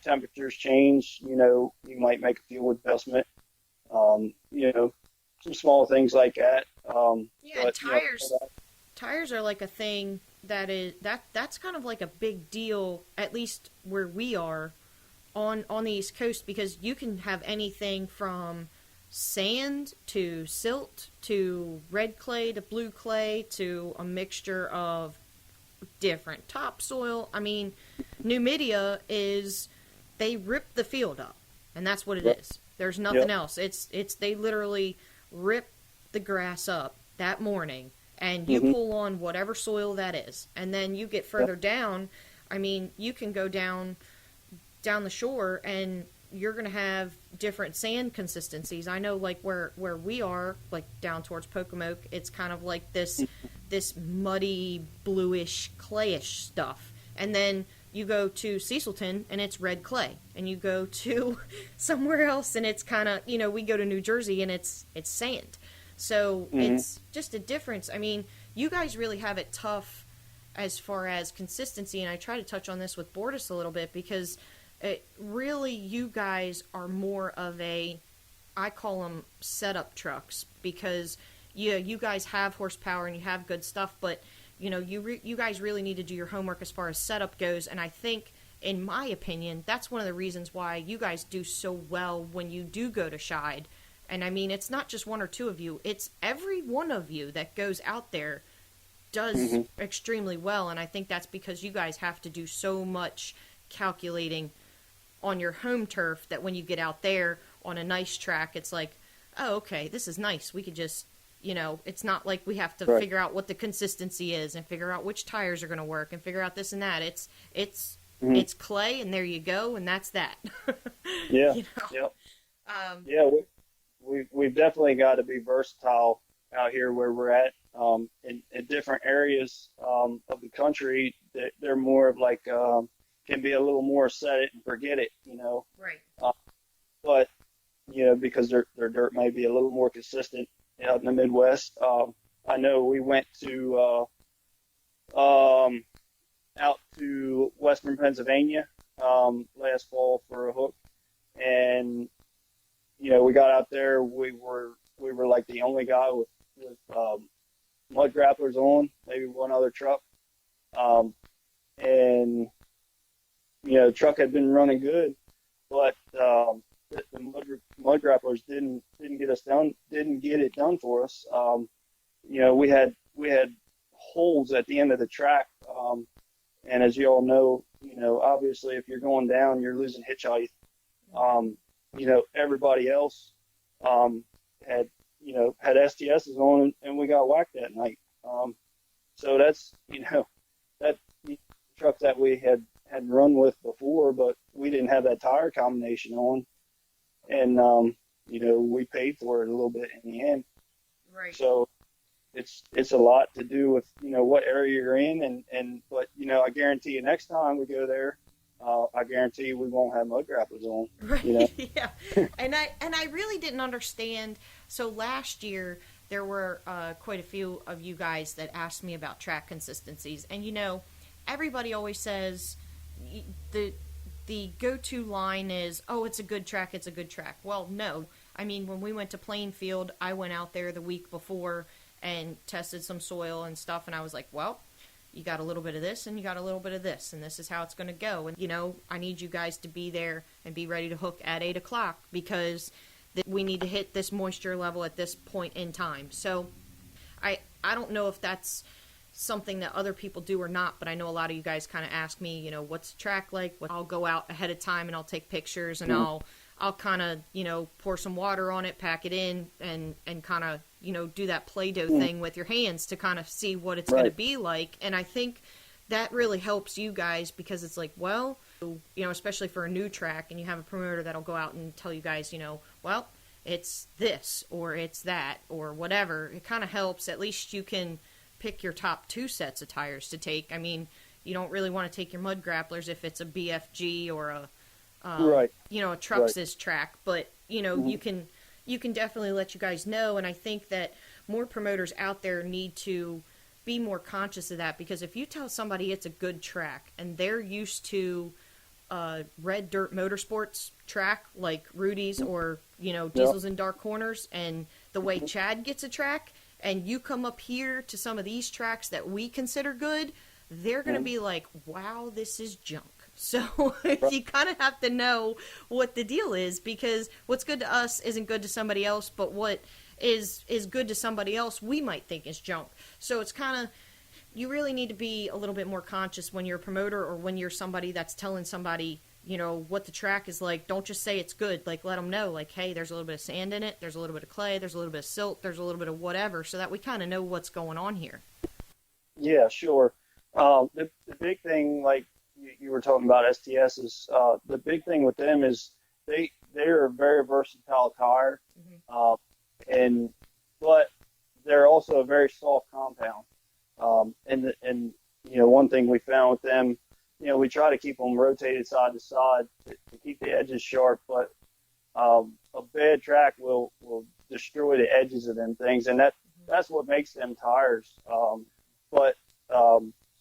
temperatures change, you might make a fuel adjustment. Some small things like that. Yeah, but, tires are like a thing that's kind of like a big deal, at least where we are on the East Coast, because you can have anything from sand to silt to red clay to blue clay to a mixture of different topsoil. I mean, Numidia they rip the field up, and that's what it is. There's nothing else. It's they literally rip the grass up that morning, and you pull on whatever soil that is, and then you get further down. I mean, you can go down the shore, and you're going to have different sand consistencies. I know, like, where we are, like, down towards Pocomoke, it's kind of like this muddy, bluish, clayish stuff. And then you go to Cecilton, and it's red clay. And you go to somewhere else, and it's kind of, we go to New Jersey, and it's sand. So it's just a difference. I mean, you guys really have it tough as far as consistency, and I try to touch on this with Bordas a little bit, because really, you guys are more of I call them setup trucks, because you guys have horsepower and you have good stuff, but you guys really need to do your homework as far as setup goes. And I think, in my opinion, that's one of the reasons why you guys do so well when you do go to Shide. And I mean, it's not just one or two of you; it's every one of you that goes out there does extremely well. And I think that's because you guys have to do so much calculating on your home turf that when you get out there on a nice track, it's like, oh, okay, this is nice. We could just, it's not like we have to figure out what the consistency is and figure out which tires are going to work and figure out this and that. It's clay, and there you go, and that's that. Yeah. We've definitely got to be versatile out here where we're at. In different areas of the country, they're more of like, can be a little more set it and forget it, Right. But, because their dirt may be a little more consistent out in the Midwest. I know we went to out to Western Pennsylvania last fall for a hook, and we got out there. We were like the only guy with mud grapplers on, maybe one other truck, and the truck had been running good, but the mud grapplers didn't get it done for us. We had holes at the end of the track, and as you all know, obviously if you're going down, you're losing hitch height. Everybody else had STSs on, and we got whacked that night. So that's that truck that we had run with before, but we didn't have that tire combination on, and we paid for it a little bit in the end. Right. So it's a lot to do with what area you're in, but I guarantee you next time we go there, I guarantee you we won't have mud grapplers on. Right. Yeah. And I really didn't understand. So last year there were quite a few of you guys that asked me about track consistencies, and everybody always says the go-to line is, oh, it's a good track, it's a good track. Well, no. I mean, when we went to Plainfield, I went out there the week before and tested some soil and stuff, and I was like, well, you got a little bit of this and you got a little bit of this, and this is how it's going to go. And, I need you guys to be there and be ready to hook at 8 o'clock, because we need to hit this moisture level at this point in time. So I don't know if that's something that other people do or not, but I know a lot of you guys kind of ask me, what's the track like? I'll go out ahead of time and I'll take pictures, and I'll kind of, pour some water on it, pack it in, and kind of, do that Play-Doh thing with your hands to kind of see what it's going to be like. And I think that really helps you guys, because it's like, well, you know, especially for a new track, and you have a promoter that'll go out and tell you guys, you know, well, it's this or it's that or whatever. It kind of helps. At least you can pick your top 2 sets of tires to take. I mean, you don't really want to take your mud grapplers if it's a BFG or a right. you know, a Trux's Right. track, but you know, you can definitely let you guys know. And I think that more promoters out there need to be more conscious of that, because if you tell somebody it's a good track and they're used to red dirt motorsports track like Rudy's or, you know, Diesels in Dark Corners, and the way Chad gets a track, and you come up here to some of these tracks that we consider good, they're going to be like, wow, this is junk. So you kind of have to know what the deal is, because what's good to us isn't good to somebody else, but what is good to somebody else we might think is junk. So it's kind of, you really need to be a little bit more conscious when you're a promoter or when you're somebody that's telling somebody, you know, what the track is like. Don't just say it's good. Like, let them know, like, hey, there's a little bit of sand in it, there's a little bit of clay, there's a little bit of silt, there's a little bit of whatever, so that we kind of know what's going on here. Yeah, sure. The big thing, like you were talking about STS, is the big thing with them is they're a very versatile tire, and but they're also a very soft compound. And you know, one thing we found with them, you know, we try to keep them rotated side to side to keep the edges sharp, but a bad track will destroy the edges of them things, and that's what makes them tires. But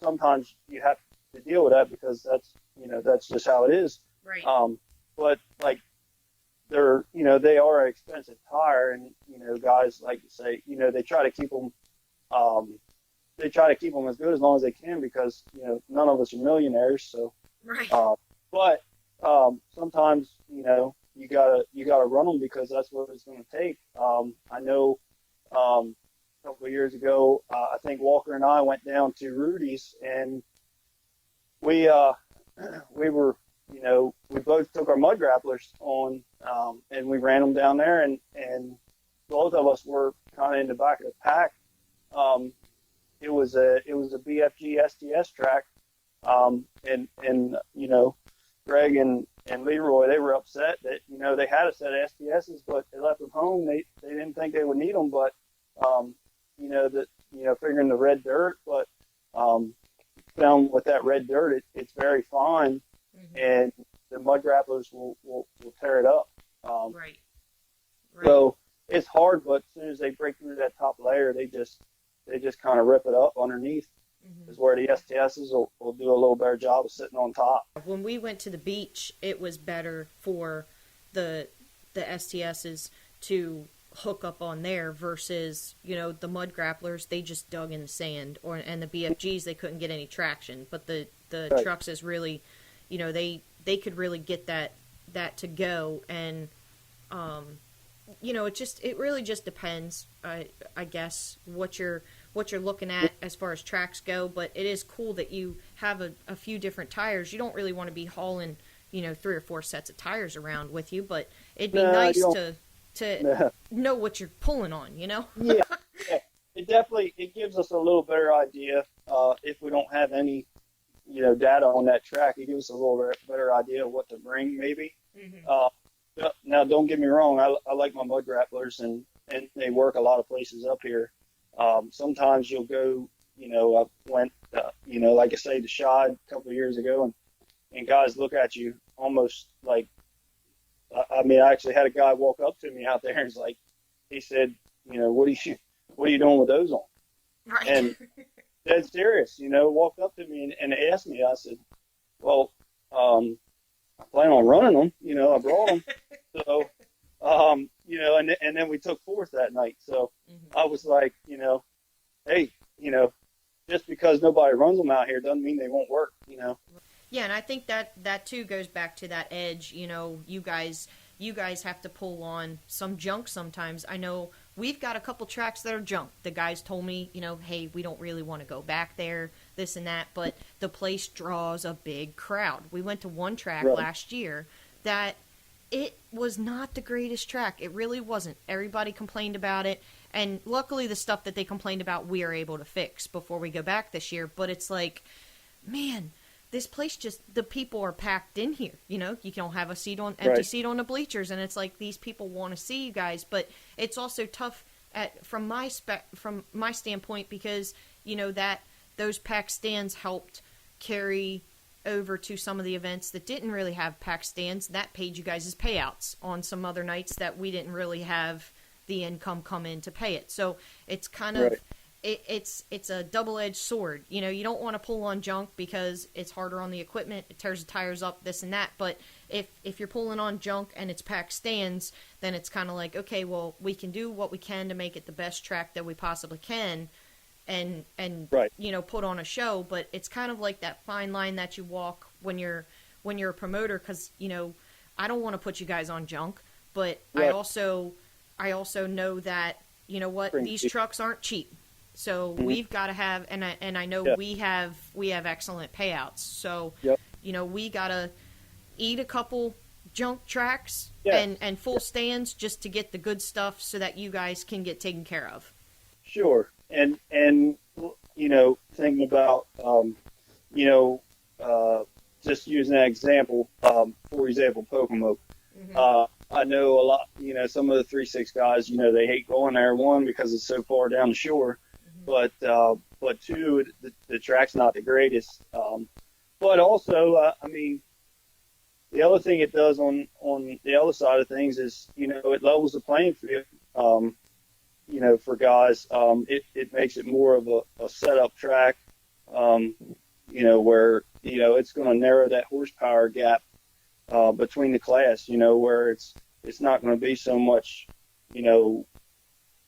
sometimes you have to deal with that, because that's just how it is. Right. But like they're, you know, they are an expensive tire, and you know, guys like to say, you know, they try to keep them as good as long as they can, because you know, none of us are millionaires. So, Right. But sometimes, you know, you gotta run them, because that's what it's going to take. I know a couple of years ago, I think Walker and I went down to Rudy's, and we were, you know, we both took our mud grapplers on, and we ran them down there, and both of us were kind of in the back of the pack. It was a BFG STS track, and you know, Greg and Leroy, they were upset that, you know, they had a set of STSs, but they left them home. They didn't think they would need them, but you know, figuring the red dirt, but found with that red dirt, it's very fine, and the mud grapplers will tear it up. Right. So it's hard, but as soon as they break through that top layer, they just kind of rip it up underneath. Is where the STSs will do a little better job of sitting on top. When we went to the beach, it was better for the STSs to hook up on there versus, you know, the mud grapplers, they just dug in the sand, and the BFGs, they couldn't get any traction. But the Right. trucks is really, you know, they could really get that to go. And you know, it really just depends, I guess, what you're looking at as far as tracks go. But it is cool that you have a few different tires. You don't really want to be hauling, you know, 3 or 4 sets of tires around with you, but it'd be nice to know what you're pulling on, you know? Yeah. It gives us a little better idea, if we don't have any, you know, data on that track. It gives us a little better idea of what to bring, maybe. Now, don't get me wrong, I like my mud grapplers, and they work a lot of places up here. Sometimes you'll go, you know, I went, you know, like I say, to Shad a couple of years ago, and guys look at you almost like, I mean, I actually had a guy walk up to me out there, and he's like, he said, you know, what are you doing with those on? Right. And dead serious, you know, walked up to me and asked me. I said, well, I plan on running them, you know, I brought them. So, you know, and then we took fourth that night. So I was like, you know, hey, you know, just because nobody runs them out here doesn't mean they won't work, you know. Yeah, and I think that too goes back to that edge. You know, you guys have to pull on some junk sometimes. I know we've got a couple tracks that are junk. The guys told me, you know, hey, we don't really want to go back there, this and that, but the place draws a big crowd. We went to one track last year that it was not the greatest track. It really wasn't. Everybody complained about it, and luckily the stuff that they complained about we are able to fix before we go back this year. But it's like, man, this place just, the people are packed in here. You know, you don't have a empty seat on the bleachers, and it's like these people want to see you guys. But it's also tough from my standpoint, because you know that those packed stands helped carry over to some of the events that didn't really have packed stands. That paid you guys' payouts on some other nights that we didn't really have the income come in to pay it. So it's kind of it's a double-edged sword. You know, you don't want to pull on junk because it's harder on the equipment, it tears the tires up, this and that. But if you're pulling on junk and it's packed stands, then it's kind of like, okay, well, we can do what we can to make it the best track that we possibly can, and you know, put on a show. But it's kind of like that fine line that you walk when you're a promoter, because you know, I don't want to put you guys on junk, but I also know that, you know what, these trucks aren't cheap. So we've got to have, and I know we have excellent payouts. So you know, we got to eat a couple junk tracks and full stands just to get the good stuff, so that you guys can get taken care of. Sure. And you know, thinking about you know, just using that example, for example, Pocomo. I know a lot, you know, some of the 3-6 guys, you know, they hate going there, one, because it's so far down the shore, but two, the track's not the greatest. But also, I mean, the other thing it does on the other side of things is, you know, it levels the playing field, you know, for guys. It makes it more of a setup track, you know, where, you know, it's going to narrow that horsepower gap between the class, you know, where it's not going to be so much, you know,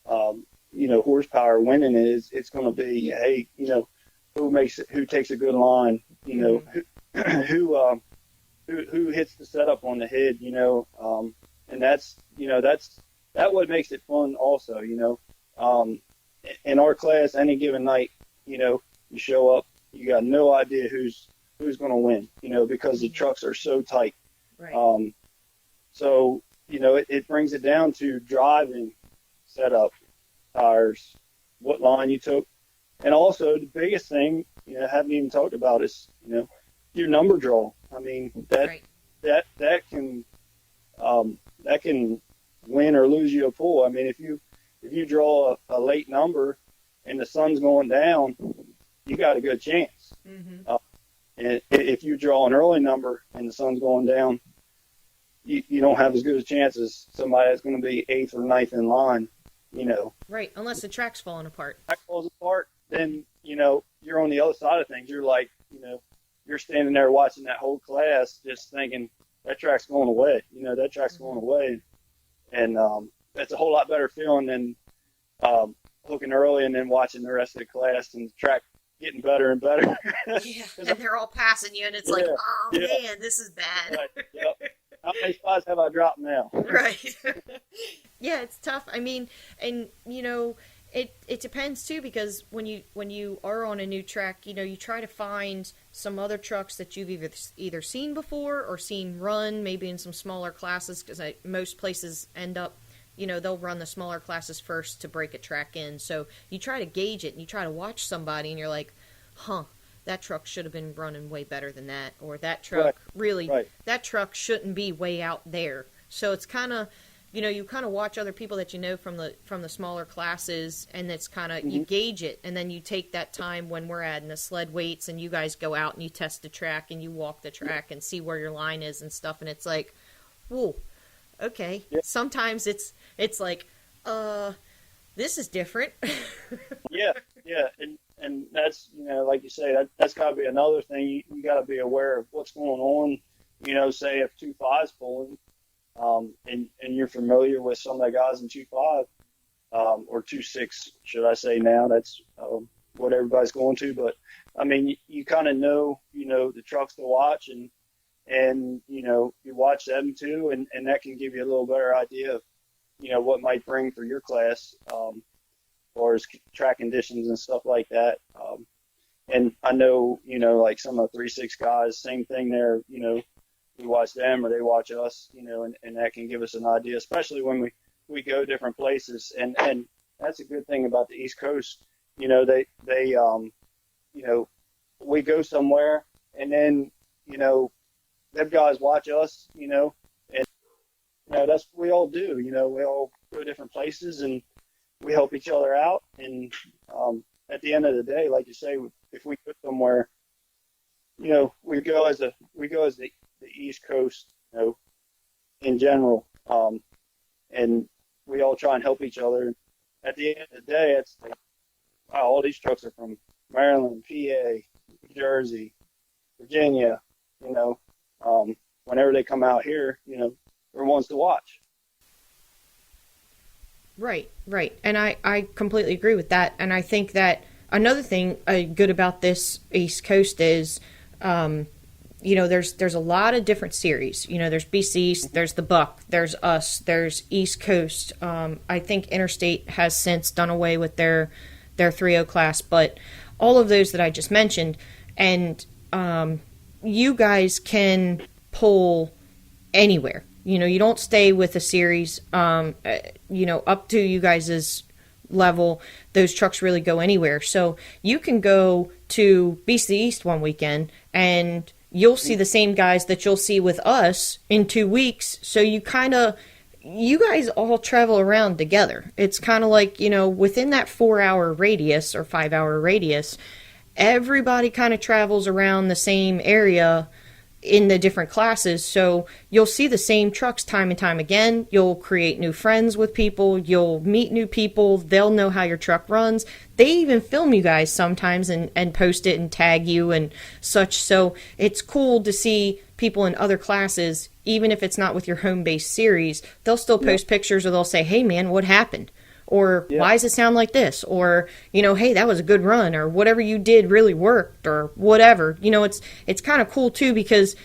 horsepower winning it. It's going to be, hey, you know, who takes a good line, you know, who hits the setup on the head, you know, and that's what makes it fun also, you know. In our class, any given night, you know, you show up, you got no idea who's going to win, you know, because the trucks are so tight. Right. So, you know, it brings it down to driving, setup, tires, what line you took. And also the biggest thing, you know, I haven't even talked about is, you know, your number draw. I mean, that can win or lose you a pull. I mean, if you draw a late number and the sun's going down, you got a good chance. And if you draw an early number and the sun's going down, you don't have as good a chance as somebody that's going to be 8th or 9th in line, you know. Right, unless the track's falling apart. Track falls apart, then, you know, you're on the other side of things. You're like, you know, you're standing there watching that whole class just thinking, that track's going away. You know, that track's going away. And that's a whole lot better feeling than hooking early and then watching the rest of the class and the track getting better and better. Yeah, and they're all passing you, and it's like, oh, man, this is bad. Right. Yep. How many spots have I dropped now? Right. Yeah, it's tough. I mean, and, you know, it depends, too, because when you are on a new track, you know, you try to find some other trucks that you've either seen before or seen run, maybe in some smaller classes, because most places end up, you know, they'll run the smaller classes first to break a track in. So you try to gauge it, and you try to watch somebody, and you're like, huh, that truck should have been running way better than that, or that truck that truck shouldn't be way out there. So it's kind of, you know, you kind of watch other people that you know from the smaller classes, and it's kind of, you gauge it, and then you take that time when we're adding the sled weights, and you guys go out and you test the track, and you walk the track and see where your line is and stuff, and it's like, whoa, okay. Yep. Sometimes it's like, this is different. Yeah, and that's, you know, like you say, that's got to be another thing. You got to be aware of what's going on. You know, say if 2.5's pulling, and you're familiar with some of the guys in 2.5, or 2.6, should I say now? That's what everybody's going to. But I mean, you kind of know, you know, the trucks to watch, and you know, you watch them too, and that can give you a little better idea of, you know, what might bring for your class, as far as track conditions and stuff like that. And I know, you know, like some of the 3-6 guys, same thing there, you know, we watch them or they watch us, you know, and that can give us an idea, especially when we go different places. And that's a good thing about the East Coast. You know, they you know, we go somewhere and then, them guys watch us, and, that's what we all do. We all go to different places and we help each other out. And at the end of the day, like you say, if we go somewhere, we go as the East Coast, in general, and we all try and help each other. At the end of the day, it's like, wow, all these trucks are from Maryland, PA, New Jersey, Virginia. Whenever they come out here, they're ones to watch. Right, right. And I completely agree with that. And I think that another thing good about this East Coast is, there's a lot of different series. There's BC East, there's the Buck, there's us, there's East Coast. I think Interstate has since done away with their 3.0 class, but all of those that I just mentioned, and you guys can pull anywhere. You don't stay with a series, up to you guys' level. Those trucks really go anywhere. So you can go to BC East one weekend and you'll see the same guys that you'll see with us in 2 weeks. So you guys all travel around together. It's kind of like, within that 4-hour radius or 5-hour radius, everybody kind of travels around the same area in the different classes. So you'll see the same trucks time and time again. You'll create new friends with people. You'll meet new people. They'll know how your truck runs. They even film you guys sometimes and post it and tag you and such. So it's cool to see people in other classes, even if it's not with your home-based series, they'll still post pictures, or they'll say, hey man, what happened? Or why does it sound like this? Or, hey, that was a good run, or whatever you did really worked, or whatever. It's kind of cool too, because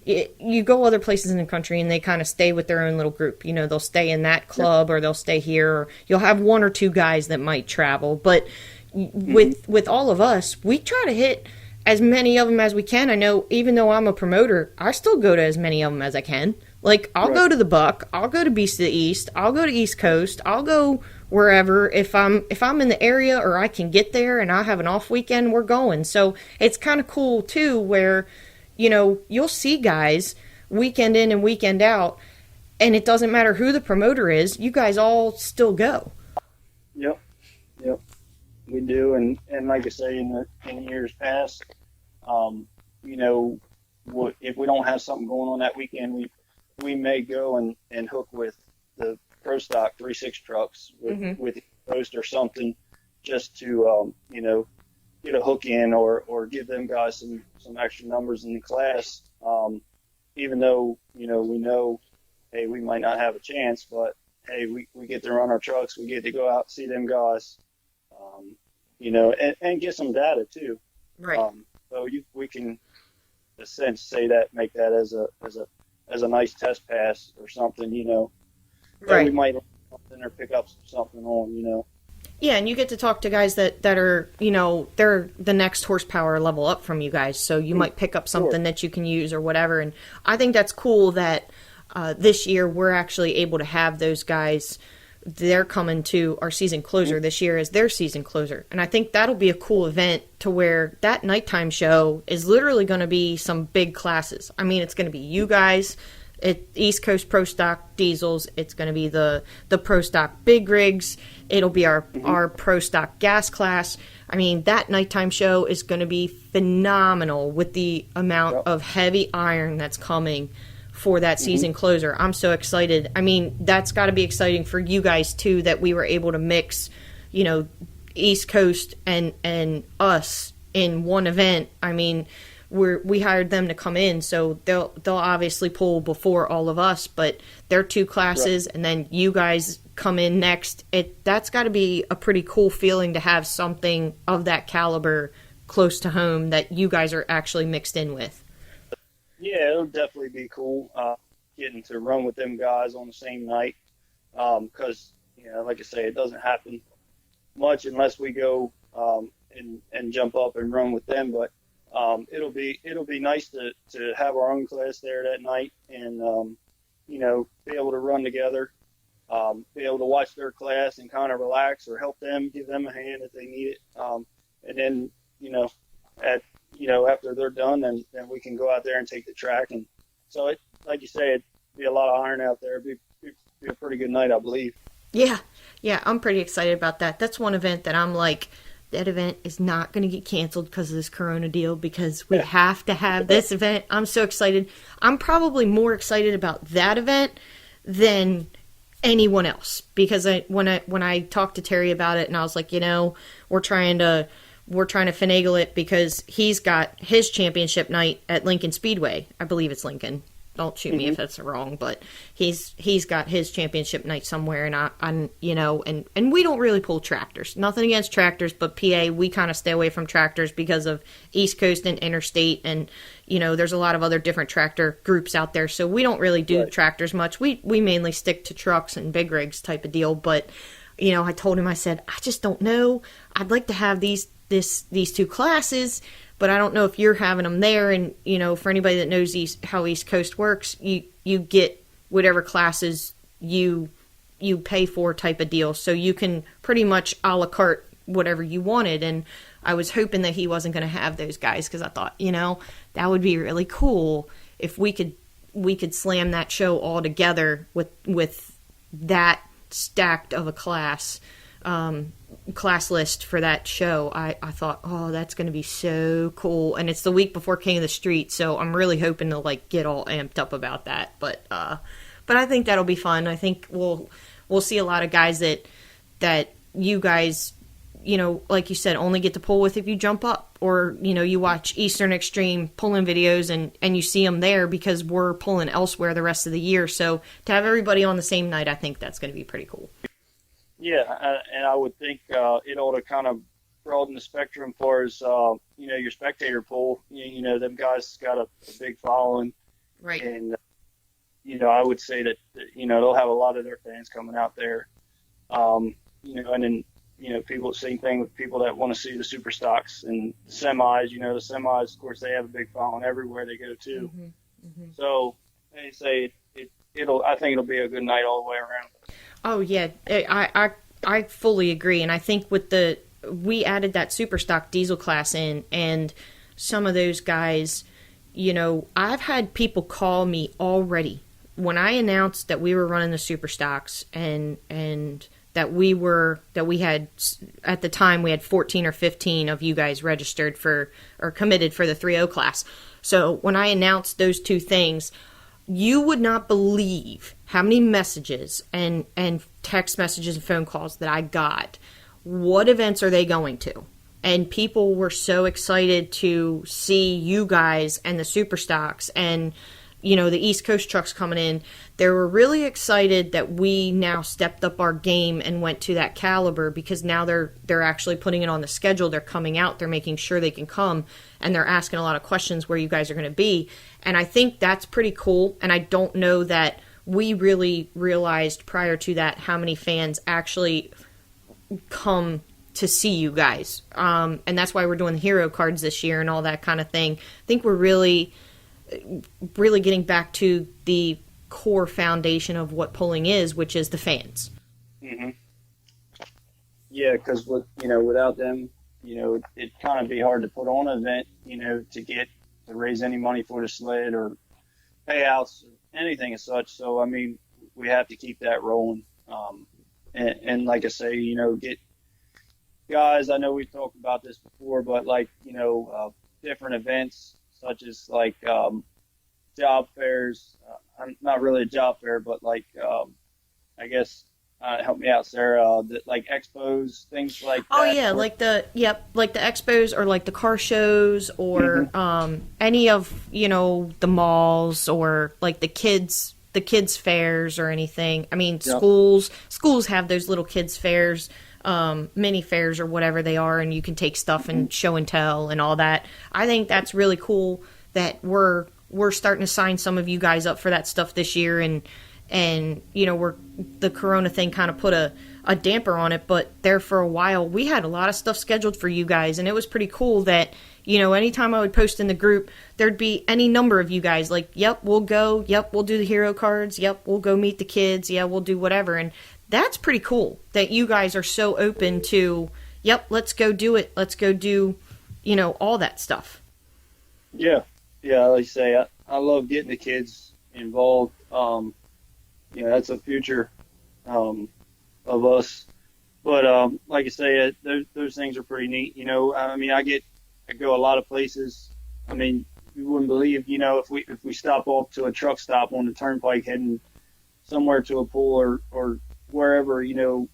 you go other places in the country and they kind of stay with their own little group. They'll stay in that club, or they'll stay here, or you'll have 1 or 2 guys that might travel. But with all of us, we try to hit as many of them as we can. I know, even though I'm a promoter, I still go to as many of them as I can. Like, I'll go to the Buck, I'll go to Beast of the East, I'll go to East Coast, I'll go wherever. If I'm in the area or I can get there and I have an off weekend, we're going. So it's kind of cool too, where you'll see guys weekend in and weekend out, and it doesn't matter who the promoter is, you guys all still go. Yep, we do. And like I say, in years past, if we don't have something going on that weekend, we may go and hook with the Pro Stock 3.6 trucks with Coast or something, just to get a hook in, or give them guys some extra numbers in the class. Even though we know, hey, we might not have a chance, but hey, we get to run our trucks, we get to go out and see them guys, and get some data too. Right. So we can, in a sense, make that as a nice test pass or something, Right. We might learn something or pick up something on, Yeah, and you get to talk to guys that are, they're the next horsepower level up from you guys, so you might pick up something that you can use or whatever. And I think that's cool that this year we're actually able to have those guys. They're coming to our season closer this year as their season closer. And I think that'll be a cool event, to where that nighttime show is literally going to be some big classes. I mean, it's going to be you guys, East Coast Pro Stock diesels. It's going to be the Pro Stock big rigs. It'll be our Pro Stock gas class. I mean, that nighttime show is going to be phenomenal with the amount of heavy iron that's coming for that season closer. I'm so excited. I mean, that's got to be exciting for you guys too, that we were able to mix, East Coast and us in one event. I mean, we hired them to come in, so they'll obviously pull before all of us, but they're 2 classes, and then you guys come in next. That's got to be a pretty cool feeling to have something of that caliber close to home that you guys are actually mixed in with. Yeah, it'll definitely be cool getting to run with them guys on the same night, because like I say, it doesn't happen much unless we go and jump up and run with them. But it'll be nice to have our own class there that night, and be able to run together, be able to watch their class and kind of relax, or help them, give them a hand if they need it, and then at after they're done, then we can go out there and take the track. And so it, like you say, it'd be a lot of iron out there. It'd be a pretty good night, I believe. Yeah, yeah, I'm pretty excited about that. That's one event that I'm like, that event is not going to get canceled because of this Corona deal, because we have to have this event. I'm so excited. I'm probably more excited about that event than anyone else, because when I talked to Terry about it, and I was like, we're trying to finagle it because he's got his championship night at Lincoln Speedway. I believe it's Lincoln. Don't shoot me if that's wrong, but he's got his championship night somewhere, and I'm and we don't really pull tractors. Nothing against tractors, but PA, we kind of stay away from tractors because of East Coast and Interstate, and there's a lot of other different tractor groups out there, so we don't really do tractors much. We mainly stick to trucks and big rigs type of deal. But I told him, I said, I just don't know. I'd like to have these two classes, but I don't know if you're having them there. And, for anybody that knows how East Coast works, you get whatever classes you pay for type of deal. So you can pretty much a la carte whatever you wanted. And I was hoping that he wasn't going to have those guys, because I thought, that would be really cool if we could slam that show all together with that stacked of a class list for that show. I thought, oh, that's going to be so cool. And it's the week before King of the Street, so I'm really hoping to get all amped up about that. But I think that'll be fun. I think we'll see a lot of guys that you guys, like you said, only get to pull with if you jump up, or you watch Eastern Extreme pulling videos and you see them there because we're pulling elsewhere the rest of the year. So to have everybody on the same night, I think that's going to be pretty cool. Yeah, and I would think it ought to kind of broaden the spectrum for as your spectator pool. Them guys got a big following, right? And I would say that they'll have a lot of their fans coming out there. And then people, same thing with people that want to see the super stocks and semis. The semis, of course, they have a big following everywhere they go to. Mm-hmm. So they say I think it'll be a good night all the way around. Oh yeah, I fully agree, and I think we added that super stock diesel class in, and some of those guys, I've had people call me already when I announced that we were running the super stocks, and that we had at the time we had 14 or 15 of you guys registered for or committed for the 3.0 class. So when I announced those two things, you would not believe how many messages and text messages and phone calls that I got. What events are they going to? And people were so excited to see you guys and the super stocks and the East Coast trucks coming in. They were really excited that we now stepped up our game and went to that caliber, because now they're actually putting it on the schedule. They're coming out. They're making sure they can come, and they're asking a lot of questions where you guys are going to be. And I think that's pretty cool. And I don't know that we really realized prior to that how many fans actually come to see you guys. And that's why we're doing the hero cards this year and all that kind of thing. I think we're really getting back to the core foundation of what pulling is, which is the fans. Mm-hmm. Yeah, because without them, it'd kind of be hard to put on an event, to raise any money for the sled or payouts or anything as such. So, I mean, we have to keep that rolling. And like I say, get guys, I know we've talked about this before, but different events such as job fairs. I'm not really a job fair, but I guess help me out, Sarah. Expos, things like that. Oh yeah, like the expos, or like the car shows, or any of the malls, or like the kids fairs or anything. I mean, schools have those little kids fairs, mini fairs or whatever they are, and you can take stuff and show and tell and all that. I think that's really cool that we're starting to sign some of you guys up for that stuff this year, and we're the Corona thing kind of put a damper on it, but there for a while we had a lot of stuff scheduled for you guys, and it was pretty cool that anytime I would post in the group, there'd be any number of you guys like, yep, we'll go, yep, we'll do the hero cards, yep, we'll go meet the kids, yeah, we'll do whatever. And that's pretty cool that you guys are so open to, yep, let's go do it, let's go do all that stuff. Yeah, yeah. Like I say, I love getting the kids involved. That's the future um, of us. But like I say, those things are pretty neat. I mean, I go a lot of places. I mean, you wouldn't believe, if we stop off to a truck stop on the turnpike heading somewhere to a pool or wherever, you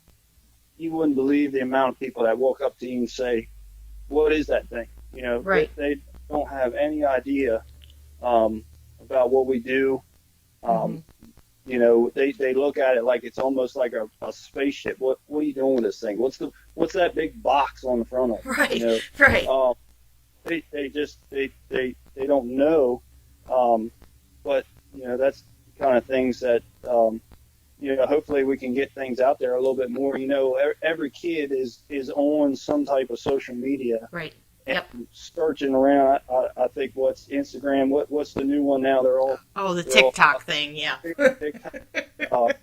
wouldn't believe the amount of people that walk up to you and say, "What is that thing?" Right. They don't have any idea about what we do. Hmm. Um, they look at it like it's almost like a spaceship. What are you doing with this thing? What's that big box on the front of it? Right. Right. They don't know. But that's the kind of things that hopefully we can get things out there a little bit more. Every kid is on some type of social media Right. and Yep. searching around. I think what's Instagram, what's the new one now? Oh, the They're all TikTok thing. Yeah. TikTok. Uh,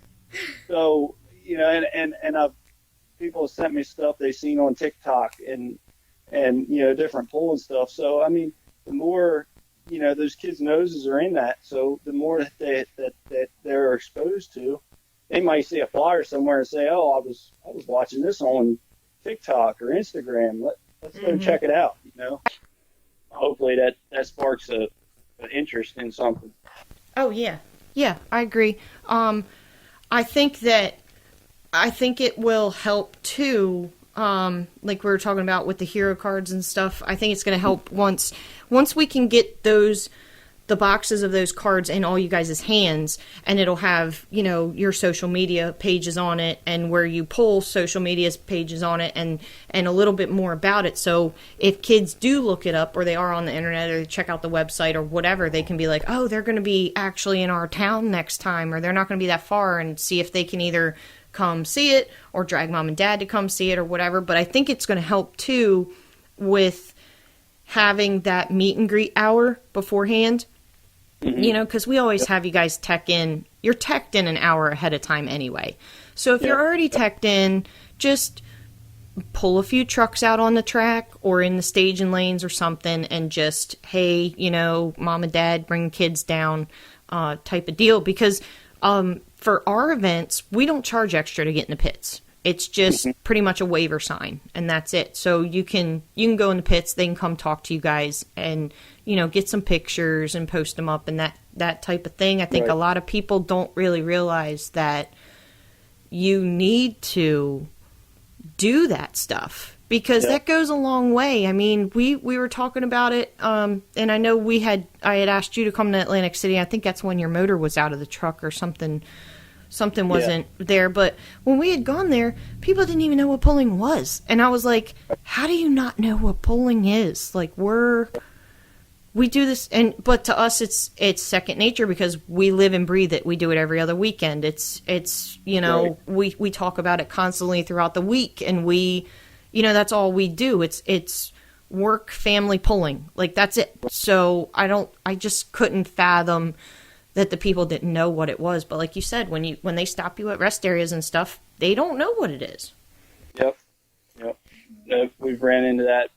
so and I've people have sent me stuff they've seen on TikTok and different poll and stuff. So I mean, the more those kids' noses are in that, so the more that they're exposed to, they might see a flyer somewhere and say, "Oh, I was watching this on TikTok or Instagram. Let's go Hmm. check it out." Hopefully that sparks a interest in something. Oh yeah. Yeah, I agree. I think that I think it will help too. Like we were talking about with the hero cards and stuff. I think it's going to help once we can get the boxes of those cards in all you guys' hands, and it'll have your social media pages on it, and where you pull social media pages on it, and a little bit more about it. So if kids do look it up, or they are on the internet, or they check out the website or whatever, they can be like, oh, they're going to be actually in our town next time, or they're not going to be that far, and see if they can either come see it or drag mom and dad to come see it or whatever. But I think it's going to help too with having that meet and greet hour beforehand. Mm-hmm. Because we always have you guys tech in. You're teched in an hour ahead of time anyway. So if you're Yep. already teched in, just pull a few trucks out on the track or in the staging lanes or something, and just, hey, mom and dad bring kids down, type of deal. Because for our events, we don't charge extra to get in the pits. It's just pretty much a waiver sign, and that's it. So you can go in the pits. They can come talk to you guys, and get some pictures and post them up, and that type of thing. I think Right. a lot of people don't really realize that you need to do that stuff, because Yeah. that goes a long way. I mean, we were talking about it, and I know I had asked you to come to Atlantic City. I think that's when your motor was out of the truck or something. Something wasn't there. But when we had gone there, people didn't even know what pulling was, and I was like, how do you not know what pulling is? Like, we do this, but to us it's second nature, because we live and breathe it. We do it every other weekend. It's Right. we talk about it constantly throughout the week, and that's all we do. It's work, family, pulling. Like, that's it. So I just couldn't fathom that the people didn't know what it was. But like you said, when they stop you at rest areas and stuff, they don't know what it is. Yep. Yep. We've ran into that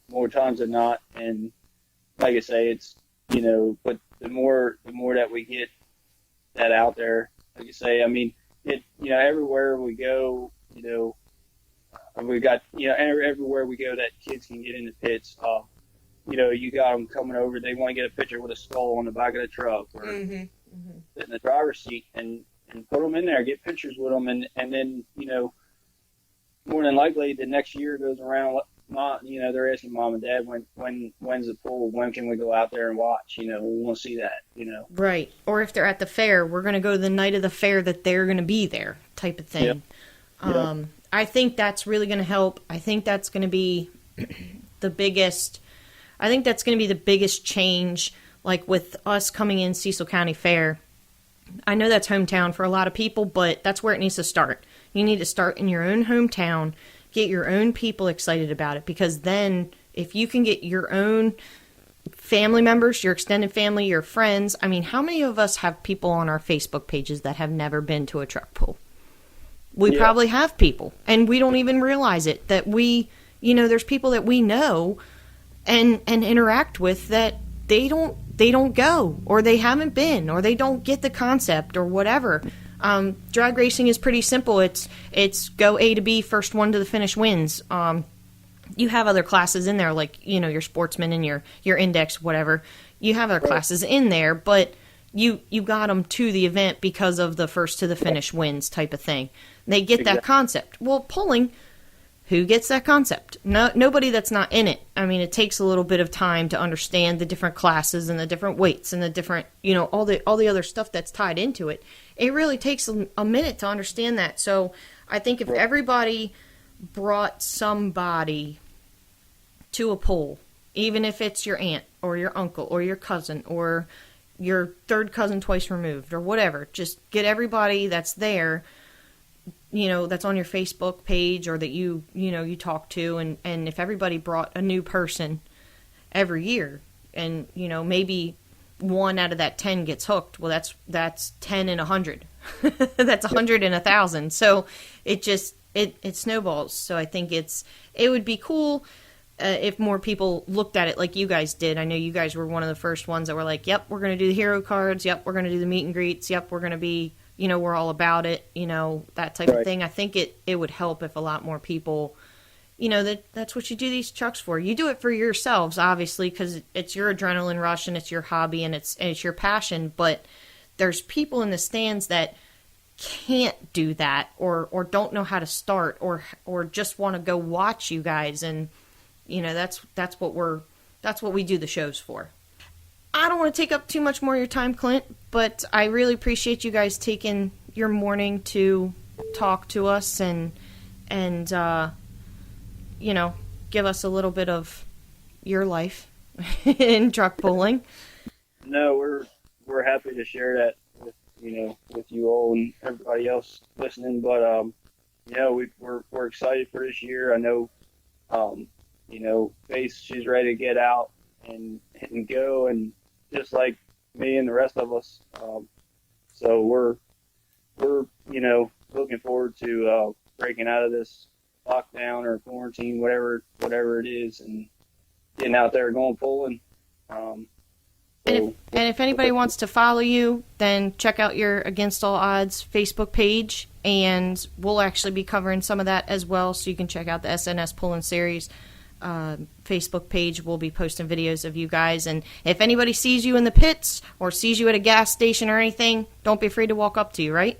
more times than not, and like I say, it's but the more that we get that out there, like I say, I mean, everywhere we go, we got everywhere we go that kids can get in the pits. You got them coming over. They want to get a picture with a skull on the back of the truck, or sit in the driver's seat and put them in there, get pictures with them, and then more than likely the next year goes around. They're asking mom and dad when's the pool? When can we go out there and watch? We want to see that. Right. Or if they're at the fair, we're going to go the night of the fair that they're going to be there, type of thing. Yep. I think that's really going to help. I think that's going to be the biggest. I think that's going to be the biggest change. Like with us coming in Cecil County Fair, I know that's hometown for a lot of people, but that's where it needs to start. You need to start in your own hometown, get your own people excited about it, because then if you can get your own family members, your extended family, your friends. I mean, how many of us have people on our Facebook pages that have never been to a truck pool? We probably have people, and we don't even realize it, that there's people that we know, and interact with that they don't go, or they haven't been, or they don't get the concept or whatever. Drag racing is pretty simple. It's go A to B, first one to the finish wins. You have other classes in there, like, you know, your sportsman and your index, whatever. You have other classes in there, but you got them to the event because of the first to the finish wins type of thing. They get that concept. Well, pulling, who gets that concept? No, nobody that's not in it. I mean, it takes a little bit of time to understand the different classes and the different weights and the different, you know, all the other stuff that's tied into it. It really takes a minute to understand that. So I think if everybody brought somebody to a pull, even if it's your aunt or your uncle or your cousin or your third cousin twice removed or whatever, just get everybody that's there, you know, that's on your Facebook page or that you talk to, and if everybody brought a new person every year, and, you know, maybe 1 out of that 10 gets hooked, well, that's 10 in 100. That's 100 in 1,000. So it just it snowballs. So I think it would be cool if more people looked at it like you guys did. I know you guys were one of the first ones that were like, yep, we're going to do the hero cards. Yep, we're going to do the meet and greets. Yep, we're going to be, you know, we're all about it, you know, that type of thing. I think it would help if a lot more people, you know, that's what you do these trucks for. You do it for yourselves, obviously, because it's your adrenaline rush and it's your hobby and it's your passion. But there's people in the stands that can't do that or don't know how to start or just want to go watch you guys. And, you know, that's what we do the shows for. I don't want to take up too much more of your time, Clint, but I really appreciate you guys taking your morning to talk to us and you know, give us a little bit of your life in truck pulling. No, we're happy to share that with you all and everybody else listening. But we're excited for this year. I know, Faith, she's ready to get out and go, and just like me and the rest of us. So we're looking forward to breaking out of this lockdown or quarantine, whatever it is, and getting out there going pulling. And if anybody wants to follow you, then check out your Against All Odds Facebook page, and we'll actually be covering some of that as well, so you can check out the SNS Pulling Series Facebook page. We'll be posting videos of you guys, and if anybody sees you in the pits or sees you at a gas station or anything, don't be afraid to walk up to you, right?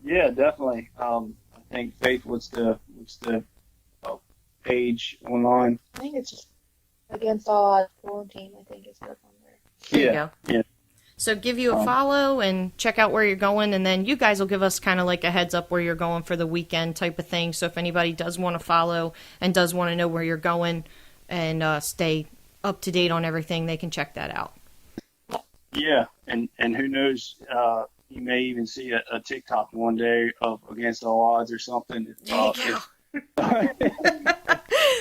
Yeah, definitely. I think Faith, what's the page online? I think it's just Against All Odds Quarantine. I think it's what's on there. There you go. Yeah. So give you a follow and check out where you're going, and then you guys will give us kind of like a heads up where you're going for the weekend type of thing. So if anybody does want to follow and does want to know where you're going and stay up to date on everything, they can check that out. Yeah, and who knows, you may even see a TikTok one day of Against All Odds or something.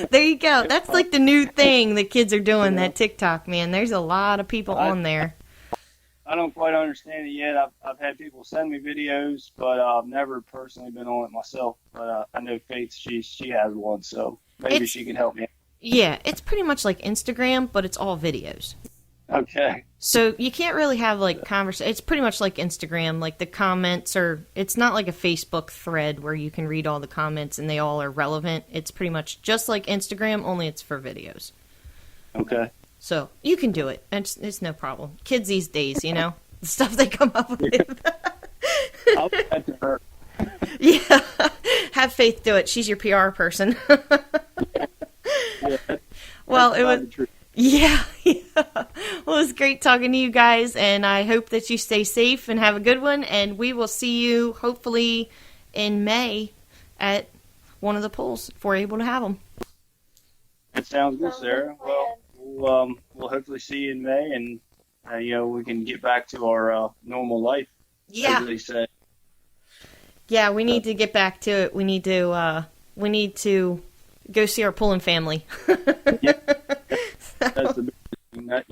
There you go. That's like the new thing the kids are doing, that TikTok, man. There's a lot of people on there. I don't quite understand it yet. I've had people send me videos, but I've never personally been on it myself. But I know Faith, she has one, so maybe she can help me. Yeah, it's pretty much like Instagram, but it's all videos. Okay. So you can't really have like conversation. It's pretty much like Instagram, like the comments it's not like a Facebook thread where you can read all the comments and they all are relevant. It's pretty much just like Instagram, only it's for videos. Okay. So you can do it. It's no problem. Kids these days, the stuff they come up with. I'll bet to her. Yeah. Have Faith do it. She's your PR person. Yeah, well, it was... Yeah. Well, it was great talking to you guys, and I hope that you stay safe and have a good one, and we will see you hopefully in May at one of the pulls if we're able to have them. That sounds good, Sarah. Well, we'll hopefully see you in May, and we can get back to our normal life. Yeah. As they say. Yeah, we need to get back to it. We need to go see our pulling family. Yeah. That's the big thing. That,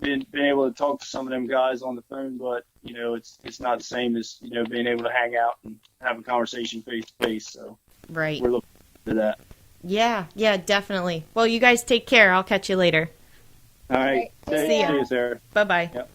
being able to talk to some of them guys on the phone, but it's not the same as being able to hang out and have a conversation face to face. So right, we're looking to that. Yeah, yeah, definitely. Well, you guys take care. I'll catch you later. All right. Right. See ya. See you, Sarah. Bye-bye. Yep.